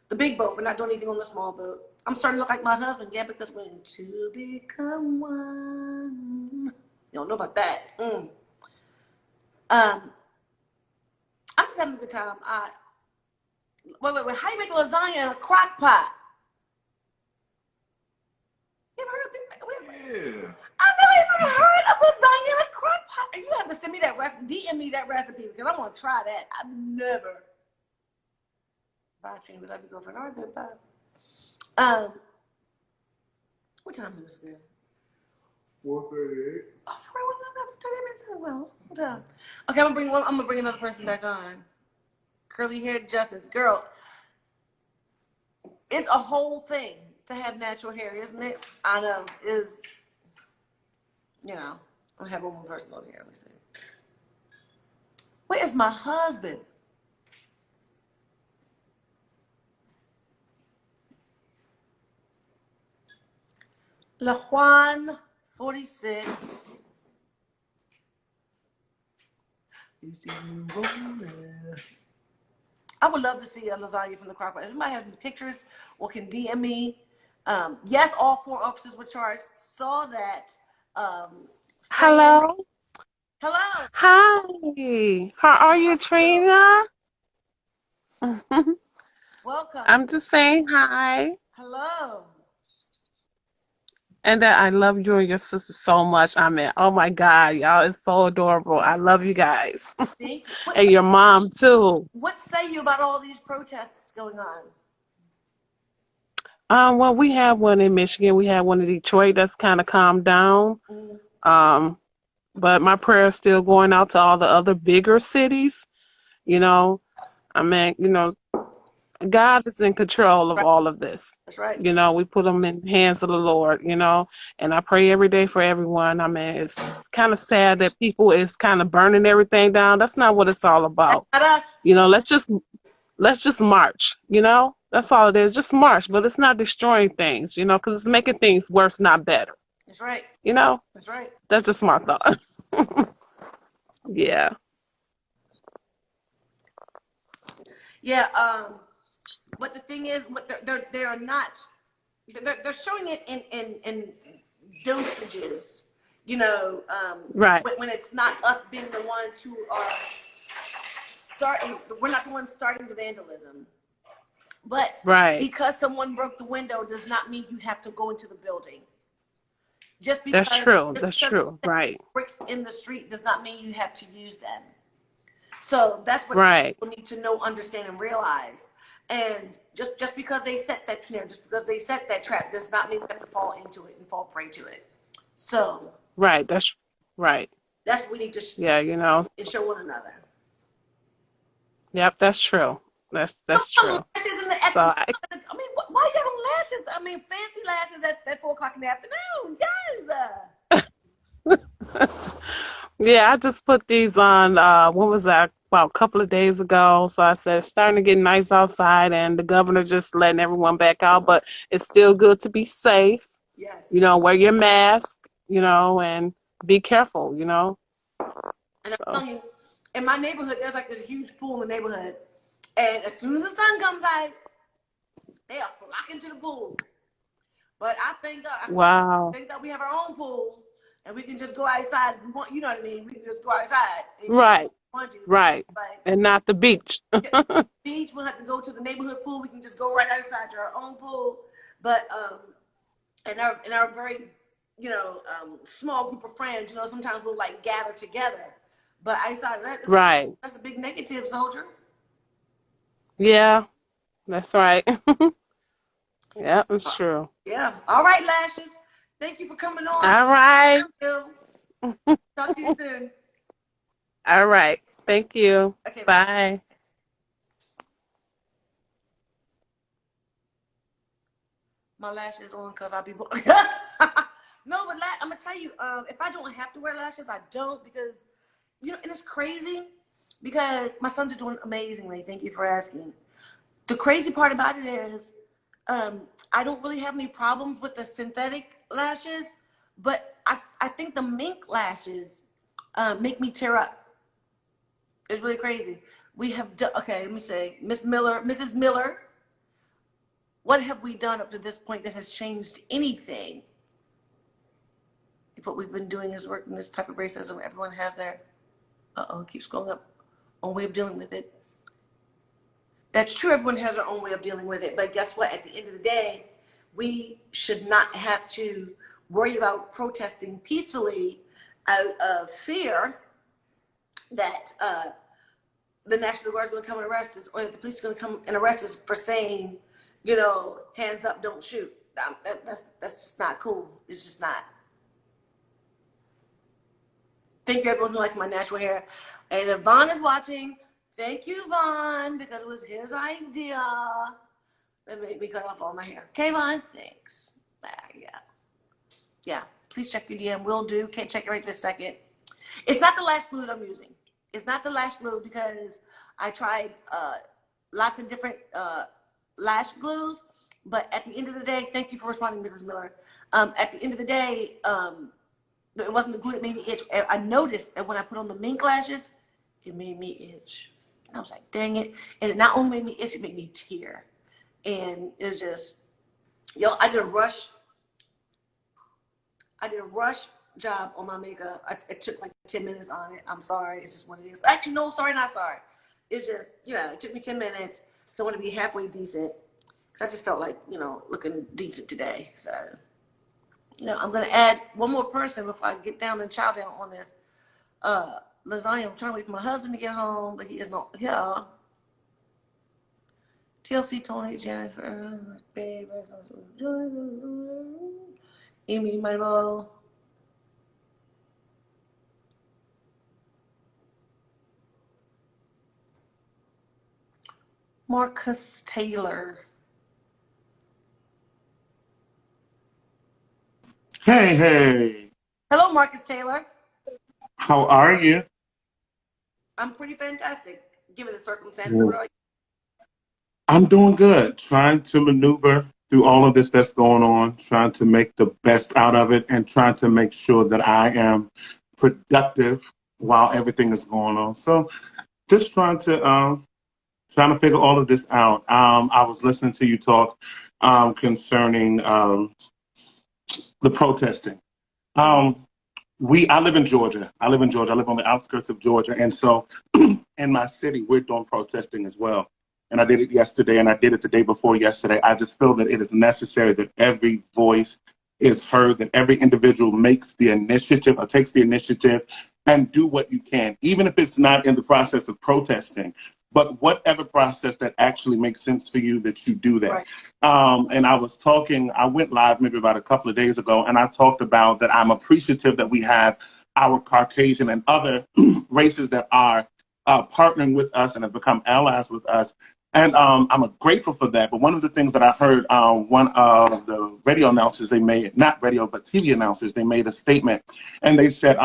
the big boat, we're not doing anything on the small boat. I'm starting to look like my husband, yeah, because when two become one. You don't know about that. I'm just having a good time. Wait. How do you make lasagna in a crock pot? You ever heard of it? Yeah. I've never even heard of lasagna in a crock pot. You have to send me that recipe, DM me that recipe because I want to try that. I've never. Bye, Trina. Love you, girlfriend. All right, babe, bye. What time is it? 4:38. Oh, for real? We got 30 minutes. Well, hold on. Okay, I'm gonna bring another person back on. Curly haired Justice, girl. It's a whole thing to have natural hair, isn't it? I know. Is you know. I'm gonna have one more person over here. Let me see. Where is my husband? La Juan 46. I would love to see a lasagna from the crock pot. If anybody has these pictures or can DM me. Yes, all 4 officers were charged. Saw that. Hello. Hello. Hi. How are you, Trina? Welcome. I'm just saying hi. Hello. And that I love you and your sister so much. I mean, oh my God, y'all, it's so adorable. I love you guys. Thank you. And your mom, too. What say you about all these protests going on? Well, we have one in Michigan. We have one in Detroit that's kind of calmed down. But my prayer is still going out to all the other bigger cities. You know, I mean, God is in control of Right. all of this. That's right. You know, we put them in the hands of the Lord, you know, and I pray every day for everyone. I mean, it's kind of sad that people is kind of burning everything down. That's not what it's all That's about. not us. You know, let's just march, you know? That's all it is. Just march, but it's not destroying things, you know, because it's making things worse, not better. That's right. You know? That's right. That's just my thought. Yeah. Yeah. But the thing is, what they are not. They're showing it in dosages. You know, Right. when it's not us being the ones who are starting. We're not the ones starting the vandalism. But Right. because someone broke the window does not mean you have to go into the building. Just That's because true. just That's because true. Right. bricks in the street does not mean you have to use them. So that's what Right. people need to know, understand, and realize. And just because they set that snare, just because they set that trap, does not mean we have to fall into it and fall prey to it. So Right. That's right. that's what we need to Yeah, you know. show one another. Yep, that's true. Come That's on, true. lashes in the So afternoon. I mean, why you on lashes? I mean, fancy lashes at 4 o'clock in the afternoon. Yes. yeah, I just put these on when was that? About a couple of days ago. So I said it's starting to get nice outside and the governor just letting everyone back out, but it's still good to be safe. Yes. You know, wear your mask, you know, and be careful, you know. And I'm So telling you, in my neighborhood, there's like this huge pool in the neighborhood. And as soon as the sun comes out, they are flocking to the pool. But I thank God, wow. thank God we have our own pool and we can just go outside if we want, you know what I mean? We can just go outside if we Right, want to. right. But And not the beach. beach, we'll have to go to the neighborhood pool. We can just go right outside to our own pool. But and our very, small group of friends, sometimes we'll like gather together. But I decided Right. that's a big negative, soldier. Yeah, that's right. Yeah, it's true. Yeah. All right, lashes. Thank you for coming on. All right. Bill. Talk to you soon. All right. Thank you. Okay, bye. Bye. My lashes on because I'll be no, but I'm gonna tell you, if I don't have to wear lashes, I don't because and it's crazy because my sons are doing amazingly. Thank you for asking. The crazy part about it is, I don't really have any problems with the synthetic lashes, but I think the mink lashes make me tear up. It's really crazy. We have okay. Let me say, Mrs. Miller. What have we done up to this point that has changed anything? If what we've been doing is working this type of racism, everyone has their it keeps going up, own way of dealing with it. That's true, everyone has their own way of dealing with it. But guess what? At the end of the day, we should not have to worry about protesting peacefully out of fear that the National Guard is going to come and arrest us, or that the police are going to come and arrest us for saying, hands up, don't shoot. That's just not cool. It's just not. Thank you, everyone who likes my natural hair. And if Vaughn is watching, thank you, Vaughn, because it was his idea that made me cut off all my hair. Okay, Vaughn? Thanks. Yeah. Yeah. Please check your DM. Will do. Can't check it right this second. It's not the lash glue that I'm using. It's not the lash glue because I tried lots of different lash glues. But at the end of the day, thank you for responding, Mrs. Miller. At the end of the day, it wasn't the glue that made me itch. I noticed that when I put on the mink lashes, it made me itch. And I was like, dang it. And it not only made me itch, it made me tear. And it was just, I did a rush job on my makeup. It took like 10 minutes on it. I'm sorry. It's just what it is. Actually, no, sorry, not sorry. It's just, it took me 10 minutes. So I want to be halfway decent. Because I just felt like, looking decent today. So, I'm going to add one more person before I get down and chow down on this. Lasagna, I'm trying to wait for my husband to get home, but he is not here. TLC, Tony, Jennifer, babe, Amy, my mom. Marcus Taylor. Hey, hey, Hello, Marcus Taylor. how are you? I'm pretty fantastic, given the circumstances. What Good. are you? I'm doing good, trying to maneuver through all of this that's going on, trying to make the best out of it, and trying to make sure that I am productive while everything is going on. So, just trying to figure all of this out. I was listening to you talk concerning the protesting. Mm-hmm. Um, I live in Georgia. I live in Georgia. I live on the outskirts of Georgia, and so in my city, we're doing protesting as well. And I did it yesterday, and I did it the day before yesterday. I just feel that it is necessary that every voice is heard, that every individual makes the initiative or takes the initiative and do what you can, even if it's not in the process of protesting, but whatever process that actually makes sense for you, that you do that. Right. And I went live maybe about a couple of days ago, and I talked about that I'm appreciative that we have our Caucasian and other races that are partnering with us and have become allies with us. And I'm grateful for that. But one of the things that I heard one of the radio announcers, they made, not radio, but TV announcers, they made a statement. And they said,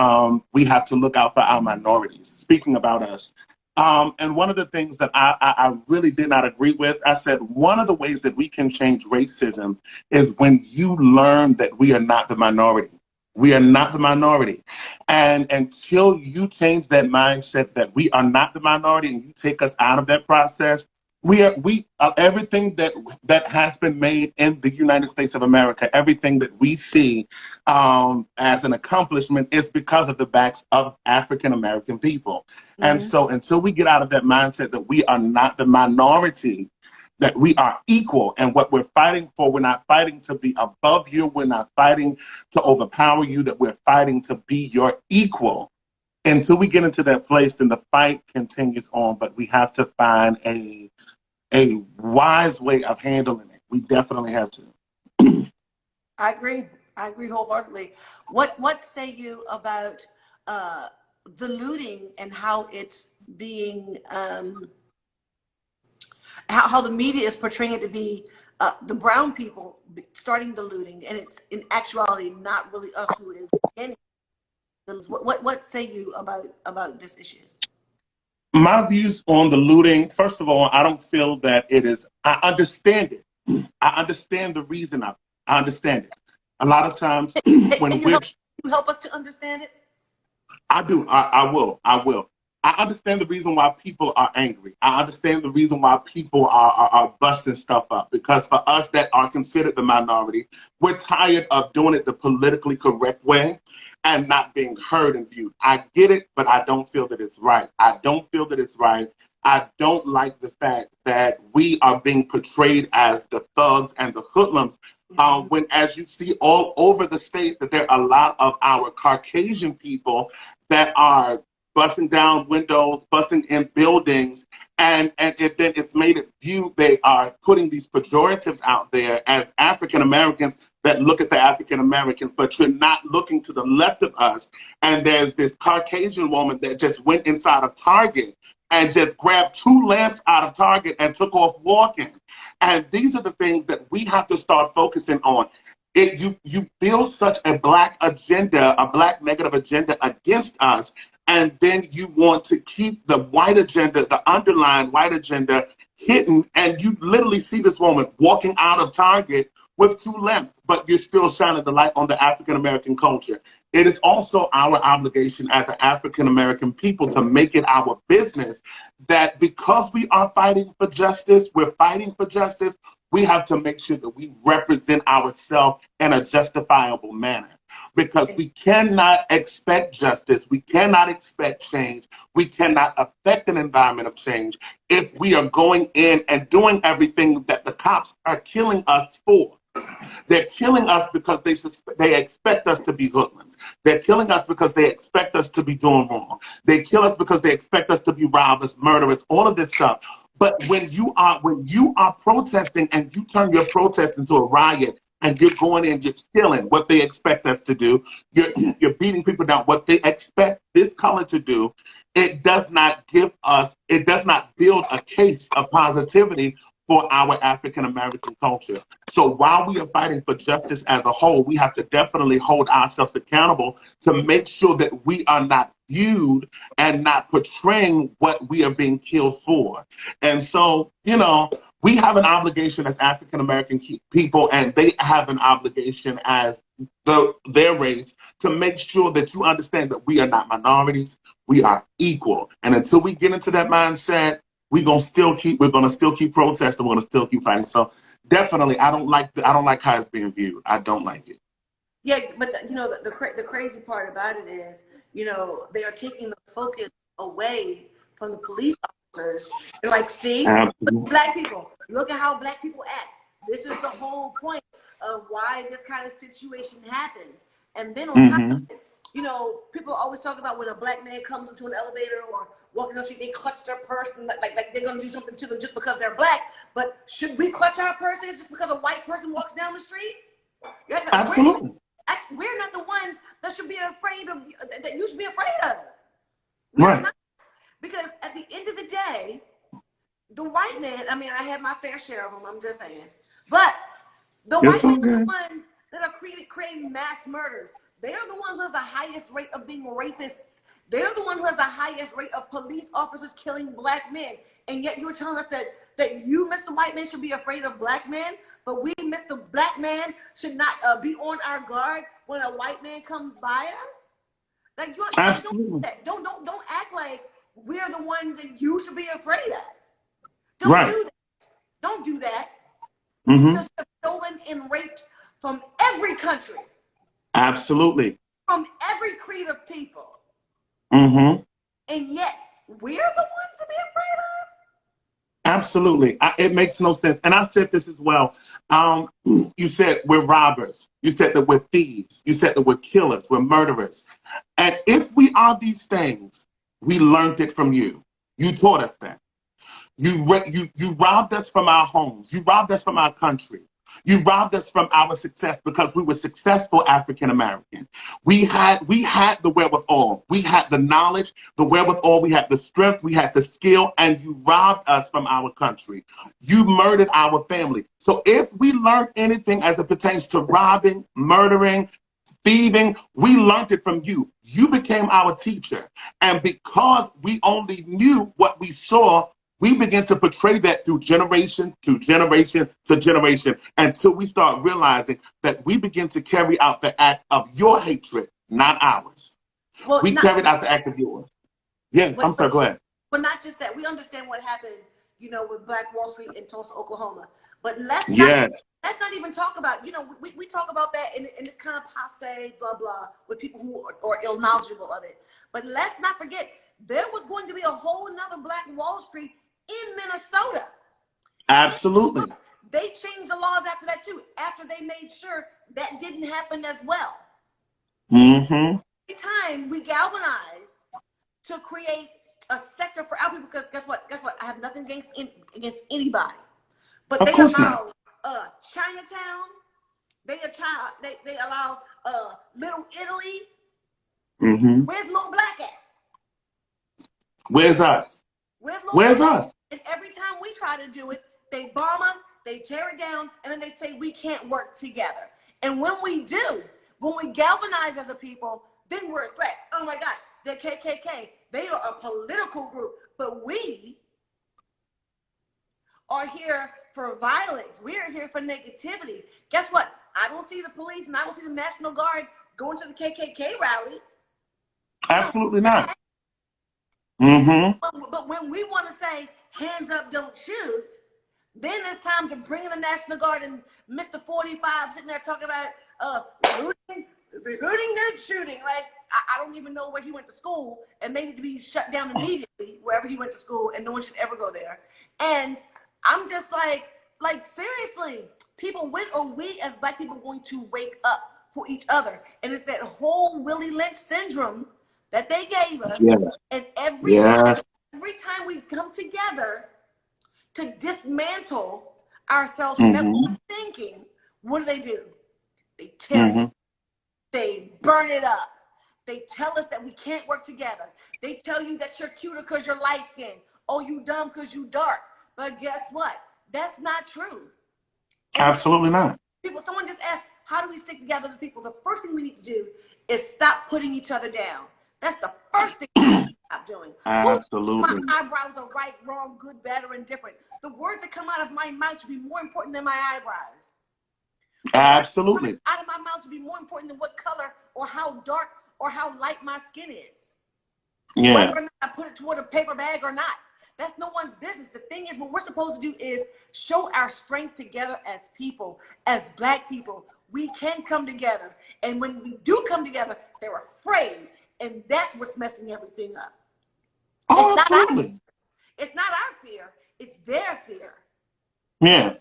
we have to look out for our minorities, speaking about us. And one of the things that I really did not agree with, I said, one of the ways that we can change racism is when you learn that we are not the minority. We are not the minority. And until you change that mindset that we are not the minority and you take us out of that process, we are everything that has been made in the United States of America, everything that we see as an accomplishment is because of the backs of African American people. And Mm-hmm. so until we get out of that mindset that we are not the minority, that we are equal, and what we're fighting for, we're not fighting to be above you, we're not fighting to overpower you, that we're fighting to be your equal. Until we get into that place, then the fight continues on, but we have to find a wise way of handling it. We definitely have to. I agree. I agree wholeheartedly. What say you about uh, the looting and how it's being how the media is portraying it to be the brown people starting the looting, and it's in actuality not really us who is beginning. What say you about this issue? My views on the looting, first of all, I don't feel that it is, I understand it. I understand the reason of it. I understand it. A lot of times Can when you we're, help us to understand it? I do, I will. I understand the reason why people are angry. I understand the reason why people are busting stuff up. Because for us that are considered the minority, we're tired of doing it the politically correct way and not being heard and viewed. I get it, but I don't feel that it's right. I don't feel that it's right. I don't like the fact that we are being portrayed as the thugs and the hoodlums. Mm-hmm. When, as you see all over the states, that there are a lot of our Caucasian people that are busting down windows, busting in buildings, and then it's made it view they are putting these pejoratives out there as African Americans that look at the African Americans, but you're not looking to the left of us. And there's this Caucasian woman that just went inside of Target and just grabbed 2 lamps out of Target and took off walking. And these are the things that we have to start focusing on. You build such a black agenda, a black negative agenda against us, and then you want to keep the white agenda, the underlying white agenda, hidden, and you literally see this woman walking out of Target with 2 lamps, but you're still shining the light on the African American culture. It is also our obligation as an African American people to make it our business that because we are fighting for justice, we're fighting for justice, we have to make sure that we represent ourselves in a justifiable manner. Because we cannot expect justice, we cannot expect change, we cannot affect an environment of change if we are going in and doing everything that the cops are killing us for. They're killing us because they expect us to be hoodlums. They're killing us because they expect us to be doing wrong. They kill us because they expect us to be robbers, murderers, all of this stuff. But when you are protesting and you turn your protest into a riot and you're going in, you're stealing what they expect us to do, you're beating people down, what they expect this color to do, it does not build a case of positivity for our African American culture. So while we are fighting for justice as a whole, we have to definitely hold ourselves accountable to make sure that we are not viewed and not portraying what we are being killed for. And so, we have an obligation as African American people, and they have an obligation as their race to make sure that you understand that we are not minorities, we are equal. And until we get into that mindset, we're gonna still keep protesting, we're gonna still keep fighting. So definitely I don't like how it's being viewed. I don't like it. Yeah, but the crazy part about it is, they are taking the focus away from the police officers. They're like, see, Absolutely. black people, look at how black people act. This is the whole point of why this kind of situation happens. And then on top of it, people always talk about when a black man comes into an elevator or walking down the street, they clutch their purse and like they're gonna do something to them just because they're black. But should we clutch our purses just because a white person walks down the street? Absolutely. We're not the ones that should be afraid of, that you should be afraid of. Right. Not. Because at the end of the day, the white man, I mean, I had my fair share of them, I'm just saying. But the white men are the ones that are creating mass murders. They are the ones who has the highest rate of being rapists. They're the one who has the highest rate of police officers killing black men. And yet you're telling us that you, Mr. White Man, should be afraid of black men, but we, Mr. Black Man, should not be on our guard when a white man comes by us? Like, don't act like we're the ones that you should be afraid of. Don't do that. Don't do that. Because you're stolen and raped from every country. Absolutely. From every creed of people. And yet, we're the ones to be afraid of? Absolutely. It makes no sense. And I said this as well. You said we're robbers. You said that we're thieves. You said that we're killers. We're murderers. And if we are these things, we learned it from you. You taught us that. You robbed us from our homes. You robbed us from our country. You robbed us from our success because we were successful African American. We had the wherewithal. We had the knowledge, the wherewithal. We had the strength. We had the skill, and you robbed us from our country. You murdered our family. So if we learned anything as it pertains to robbing, murdering, thieving, we learned it from you. You became our teacher. And because we only knew what we saw, we begin to portray that through generation to generation to generation until we start realizing that we begin to carry out the act of your hatred, not ours. Well, we carried out the act of yours. Yeah, I'm sorry, go ahead. But not just that. We understand what happened, with Black Wall Street in Tulsa, Oklahoma. But let's not even talk about, we talk about that and it's kind of passe, blah, blah, with people who are ill-knowledgeable of it. But let's not forget, there was going to be a whole nother Black Wall Street in Minnesota. Absolutely. They changed the laws after that too, after they made sure that didn't happen as well. Every time we galvanize to create a sector for our people, because guess what? I have nothing against anybody. But they allow Chinatown, they allow Little Italy. Where's Little Black at? Where's us? Where's us? And every time we try to do it, they bomb us, they tear it down, and then they say we can't work together. And when we do, when we galvanize as a people, then we're a threat. Oh my God, the KKK, they are a political group, but we are here for violence. We are here for negativity. Guess what? I don't see the police and I don't see the National Guard going to the KKK rallies. Absolutely not. But when we want to say, hands up, don't shoot, then it's time to bring in the National Guard and Mr. 45 sitting there talking about looting, then shooting. Like, I don't even know where he went to school, and they need to be shut down immediately wherever he went to school, and no one should ever go there. And I'm just like seriously, people, when are we as Black people going to wake up for each other? And it's that whole Willie Lynch syndrome that they gave us. And every time we come together to dismantle ourselves from that thinking, what do? They tear it, they burn it up, They tell us that we can't work together. They tell you that you're cuter because you're light skinned. Oh, you dumb because you dark. But guess what? That's not true. And Absolutely not. people, someone just asked, how do we stick together as people? The first thing we need to do is stop putting each other down. That's the first thing we need to stop doing. Absolutely. My eyebrows are right, wrong, good, bad, or indifferent. The words that come out of my mouth should be more important than my eyebrows. Absolutely. Out of my mouth should be more important than what color or how dark or how light my skin is. Yeah. Whether or not I put it toward a paper bag or not. That's no one's business. The thing is, what we're supposed to do is show our strength together as people, as Black people. We can come together. And when we do come together, they're afraid. And that's what's messing everything up. Oh, absolutely. It's not our fear. It's their fear. Yeah.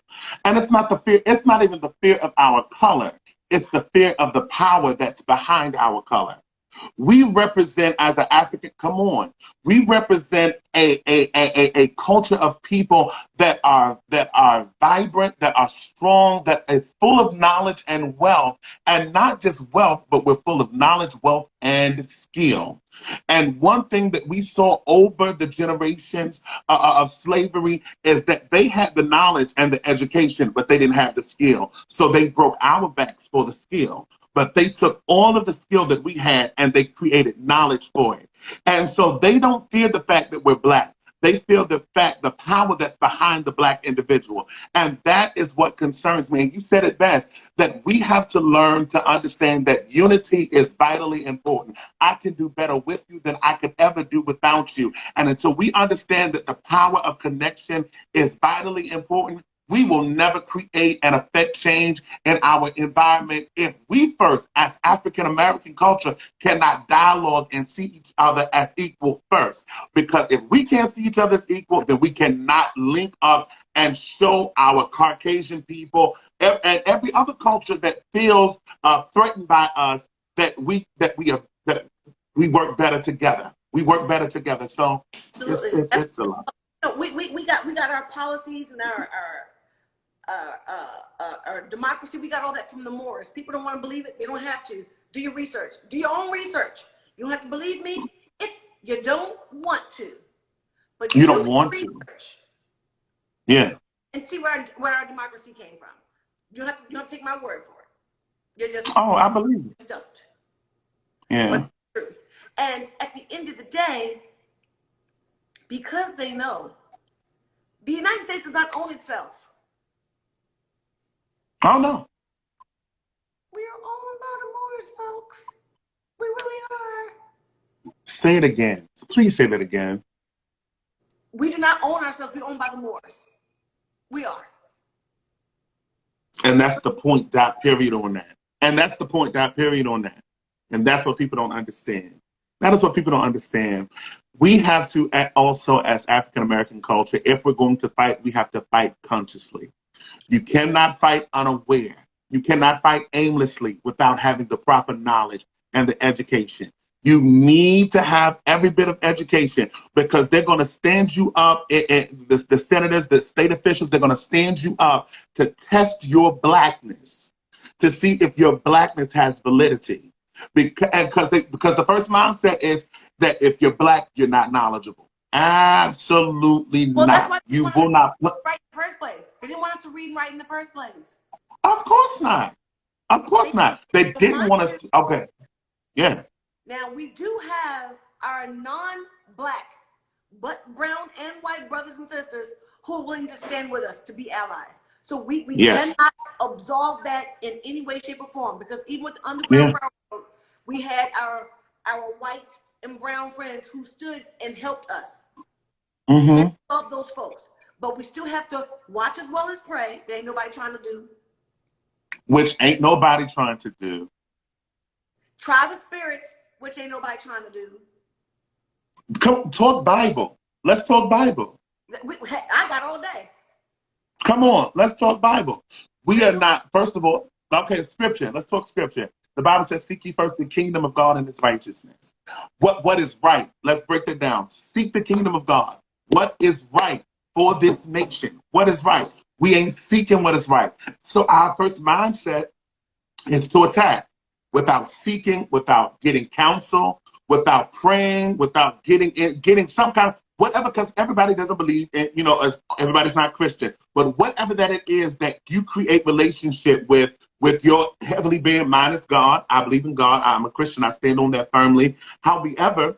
And it's not the fear. It's not even the fear of our color. It's the fear of the power that's behind our color. We represent, as an African, come on, we represent a culture of people that are vibrant, that are strong, that is full of knowledge and wealth, and not just wealth, but we're full of knowledge, wealth, and skill. And one thing that we saw over the generations of slavery is that they had the knowledge and the education, but they didn't have the skill. So they broke our backs for the skill. But they took all of the skill that we had and they created knowledge for it. And so they don't fear the fact that we're Black. They feel the power that's behind the Black individual. And that is what concerns me. And you said it best, that we have to learn to understand that unity is vitally important. I can do better with you than I could ever do without you. And until we understand that the power of connection is vitally important, we will never create and affect change in our environment if we first, as African American culture, cannot dialogue and see each other as equal first. Because if we can't see each other as equal, then we cannot link up and show our Caucasian people and every other culture that feels threatened by us that we work better together. We work better together. So it's a lot. We got our policies and our democracy. We got all that from the Moors. People don't want to believe it. They don't have to. Do your research. Do your own research. You don't have to believe me if you don't want to. But you don't want to. Yeah. And see where our democracy came from. You don't take my word for it. You just I believe it. You don't. Yeah. And at the end of the day, because they know the United States does not own itself. Oh, no. We are owned by the Moors, folks. We really are. Say it again. Please say that again. We do not own ourselves. We're owned by the Moors. We are. And that's the point, dot period on that. And that's the point, dot period on that. And that's what people don't understand. That is what people don't understand. We have to also, as African American culture, if we're going to fight, we have to fight consciously. You cannot fight unaware. You cannot fight aimlessly without having the proper knowledge and the education. You need to have every bit of education because they're going to stand you up, the senators, the state officials, they're going to stand you up to test your Blackness, to see if your Blackness has validity. Because the first mindset is that if you're Black, you're not knowledgeable. Absolutely not. That's why you will not write in the first place. They didn't want us to read and write in the first place. Of course not. Of course not. They didn't want us to. Okay. Yeah. Now, we do have our non-Black, but brown and white brothers and sisters who are willing to stand with us to be allies. So we cannot absolve that in any way, shape, or form. Because even with the Underground Railroad, we had our white and brown friends who stood and helped us. And love those folks. But we still have to watch as well as pray. There ain't nobody trying to do. Which ain't nobody trying to do. Try the spirits, which ain't nobody trying to do. Come talk Bible. Let's talk Bible. I got all day. Come on, let's talk Bible. We are not, first of all, okay, scripture. Let's talk scripture. The Bible says, seek ye first the kingdom of God and his righteousness. What is right? Let's break it down. Seek the kingdom of God. What is right for this nation? What is right? We ain't seeking what is right. So our first mindset is to attack. without seeking, without getting counsel, without praying, without getting some kind of whatever, because everybody doesn't believe in, everybody's not Christian, but whatever that it is that you create relationship with your heavenly being, mine is God. I believe in God. I'm a Christian. I stand on that firmly. However,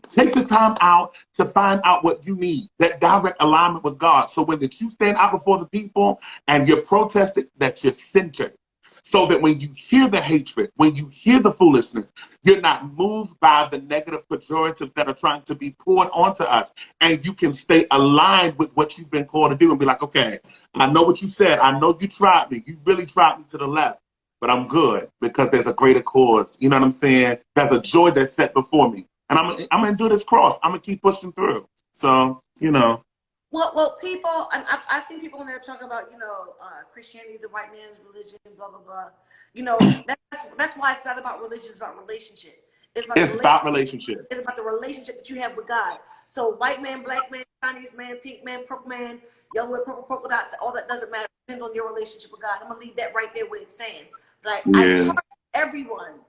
take the time out to find out what you need, that direct alignment with God. So when you stand out before the people and you're protesting, that you're centered. So that when you hear the hatred, when you hear the foolishness, you're not moved by the negative pejoratives that are trying to be poured onto us. And you can stay aligned with what you've been called to do and be like, okay, I know what you said. I know you tried me. You really tried me to the left. But I'm good because there's a greater cause. You know what I'm saying? There's a joy that's set before me. And I'm going to do this cross. I'm going to keep pushing through. So, Well, people, and I've seen people in there talking about, Christianity, the white man's religion, blah, blah, blah. That's why it's not about religion, it's about relationship. It's about relationship. It's about the relationship that you have with God. So white man, black man, Chinese man, pink man, purple man, yellow with purple polka dots, all that doesn't matter. It depends on your relationship with God. I'm going to leave that right there where it stands. But I charge everyone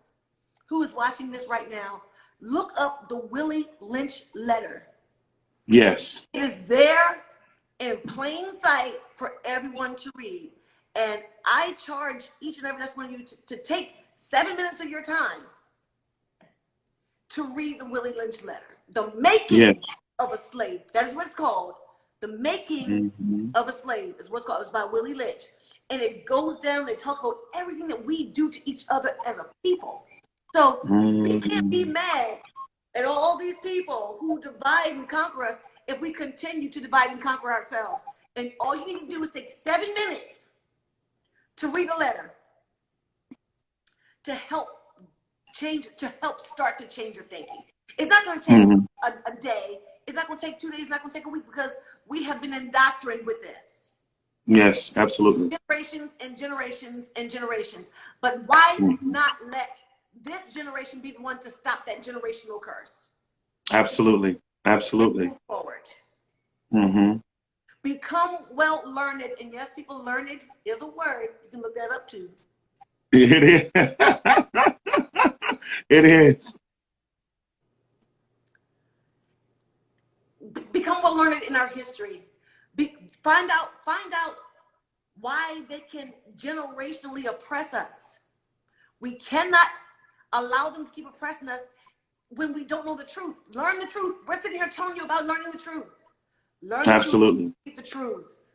who is watching this right now, look up the Willie Lynch letter. Yes. It is there in plain sight for everyone to read. And I charge each and every last one of you to take 7 minutes of your time to read the Willie Lynch letter. The making of a slave. That is what it's called. The making of a slave is what's called. It's by Willie Lynch. And it goes down, they talk about everything that we do to each other as a people. So we can't be mad at all these people who divide and conquer us if we continue to divide and conquer ourselves. And all you need to do is take 7 minutes to read a letter to help start to change your thinking. It's not going to take a day. It's not going to take 2 days. It's not going to take a week because we have been indoctrinated with this. Yes, absolutely. Generations and generations and generations. But why not let this generation be the one to stop that generational curse? Absolutely. Absolutely. Move forward. Mm-hmm. Become well learned. And yes, people, learned is a word. You can look that up too. It is. It is. Become well learned in our history. Find out why they can generationally oppress us. We cannot allow them to keep oppressing us when we don't know the truth. Learn the truth. We're sitting here telling you about learning the truth. Learn the truth. Keep the truth.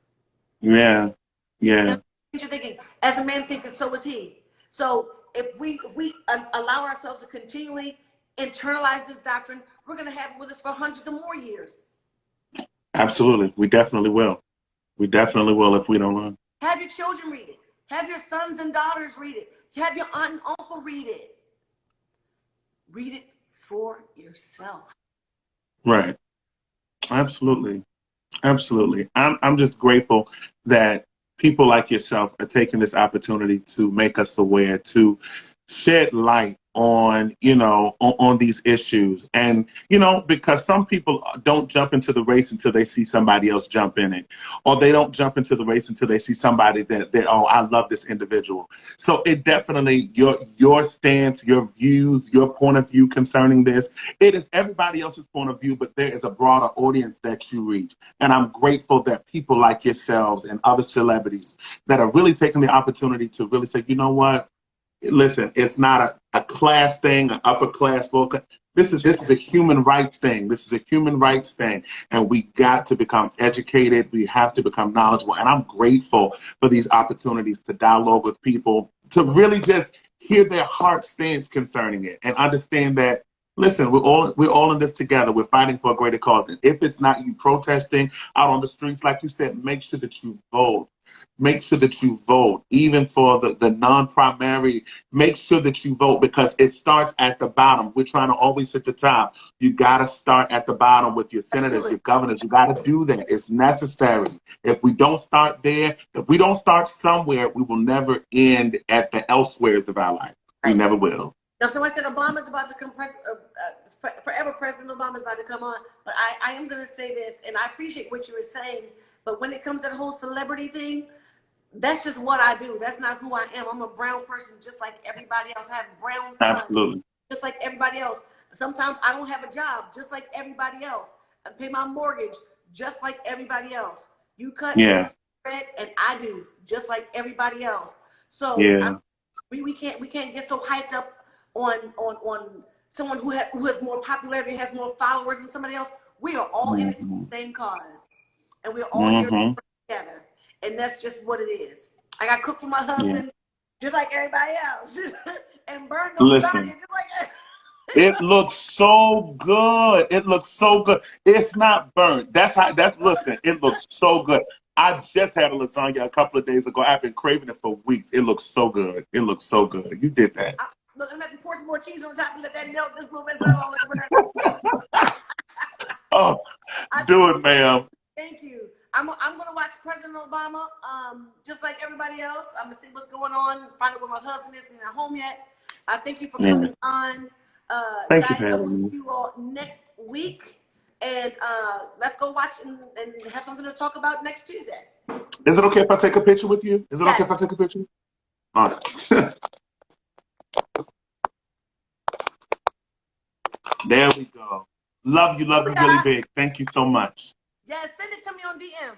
Yeah. Yeah. You're thinking, as a man thinketh, so is he. So if we allow ourselves to continually internalize this doctrine, we're going to have it with us for hundreds of more years. Absolutely. We definitely will. We definitely will if we don't learn. Have your children read it. Have your sons and daughters read it. Have your aunt and uncle read it. Read it for yourself. Right. Absolutely. Absolutely. I'm just grateful that people like yourself are taking this opportunity to make us aware, to shed light on, on these issues. And, because some people don't jump into the race until they see somebody else jump in it, or they don't jump into the race until they see somebody that oh, I love this individual. So it definitely, your stance, your views, your point of view concerning this, it is everybody else's point of view, but there is a broader audience that you reach. And I'm grateful that people like yourselves and other celebrities that are really taking the opportunity to really say, you know what? Listen, it's not a class thing, an upper class vocal. This is a human rights thing. This is a human rights thing. And we got to become educated. We have to become knowledgeable. And I'm grateful for these opportunities to dialogue with people, to really just hear their heart stance concerning it and understand that, listen, we're all in this together. We're fighting for a greater cause. And if it's not you protesting out on the streets, like you said, make sure that you vote. Make sure that you vote, even for the non-primary. Make sure that you vote because it starts at the bottom. We're trying to always hit the top. You got to start at the bottom with your senators, your governors. You got to do that. It's necessary. If we don't start there, if we don't start somewhere, we will never end at the elsewheres of our life. We never will. Now, somebody said Obama's about to come, forever President Obama's about to come on. But I am going to say this, and I appreciate what you were saying, but when it comes to the whole celebrity thing, that's just what I do. That's not who I am. I'm a brown person just like everybody else. I have brown sons Absolutely. just like everybody else. Sometimes I don't have a job just like everybody else. I pay my mortgage just like everybody else. You cut Yeah. rent and I do just like everybody else. So Yeah. we can't get so hyped up on someone who has more popularity, has more followers than somebody else. We are all in it for the same cause, and we're all here together, and that's just what it is. I got cooked for my Yeah. husband, just like everybody else, and burned on Listen. lasagna, just like. It looks so good. It looks so good. It's not burnt. Listen, it looks so good. I just had a lasagna a couple of days ago. I've been craving it for weeks. It looks so good. It looks so good. You did that. Look, I'm gonna pour some more cheese on top and let that melt just a little bit so all over. Oh, do it, ma'am. Thank you. I'm gonna watch President Obama, just like everybody else. I'm gonna see what's going on, find out where my husband is. He's not home yet. Thank you for coming on, Thank you guys. for I will having see me. you all next week, and let's go watch and have something to talk about next Tuesday. Is it okay if I take a picture with you? Is it okay Yes. if I take a picture? All right. There we go. Love you really big. Thank you so much. Yes, send it to me on DM.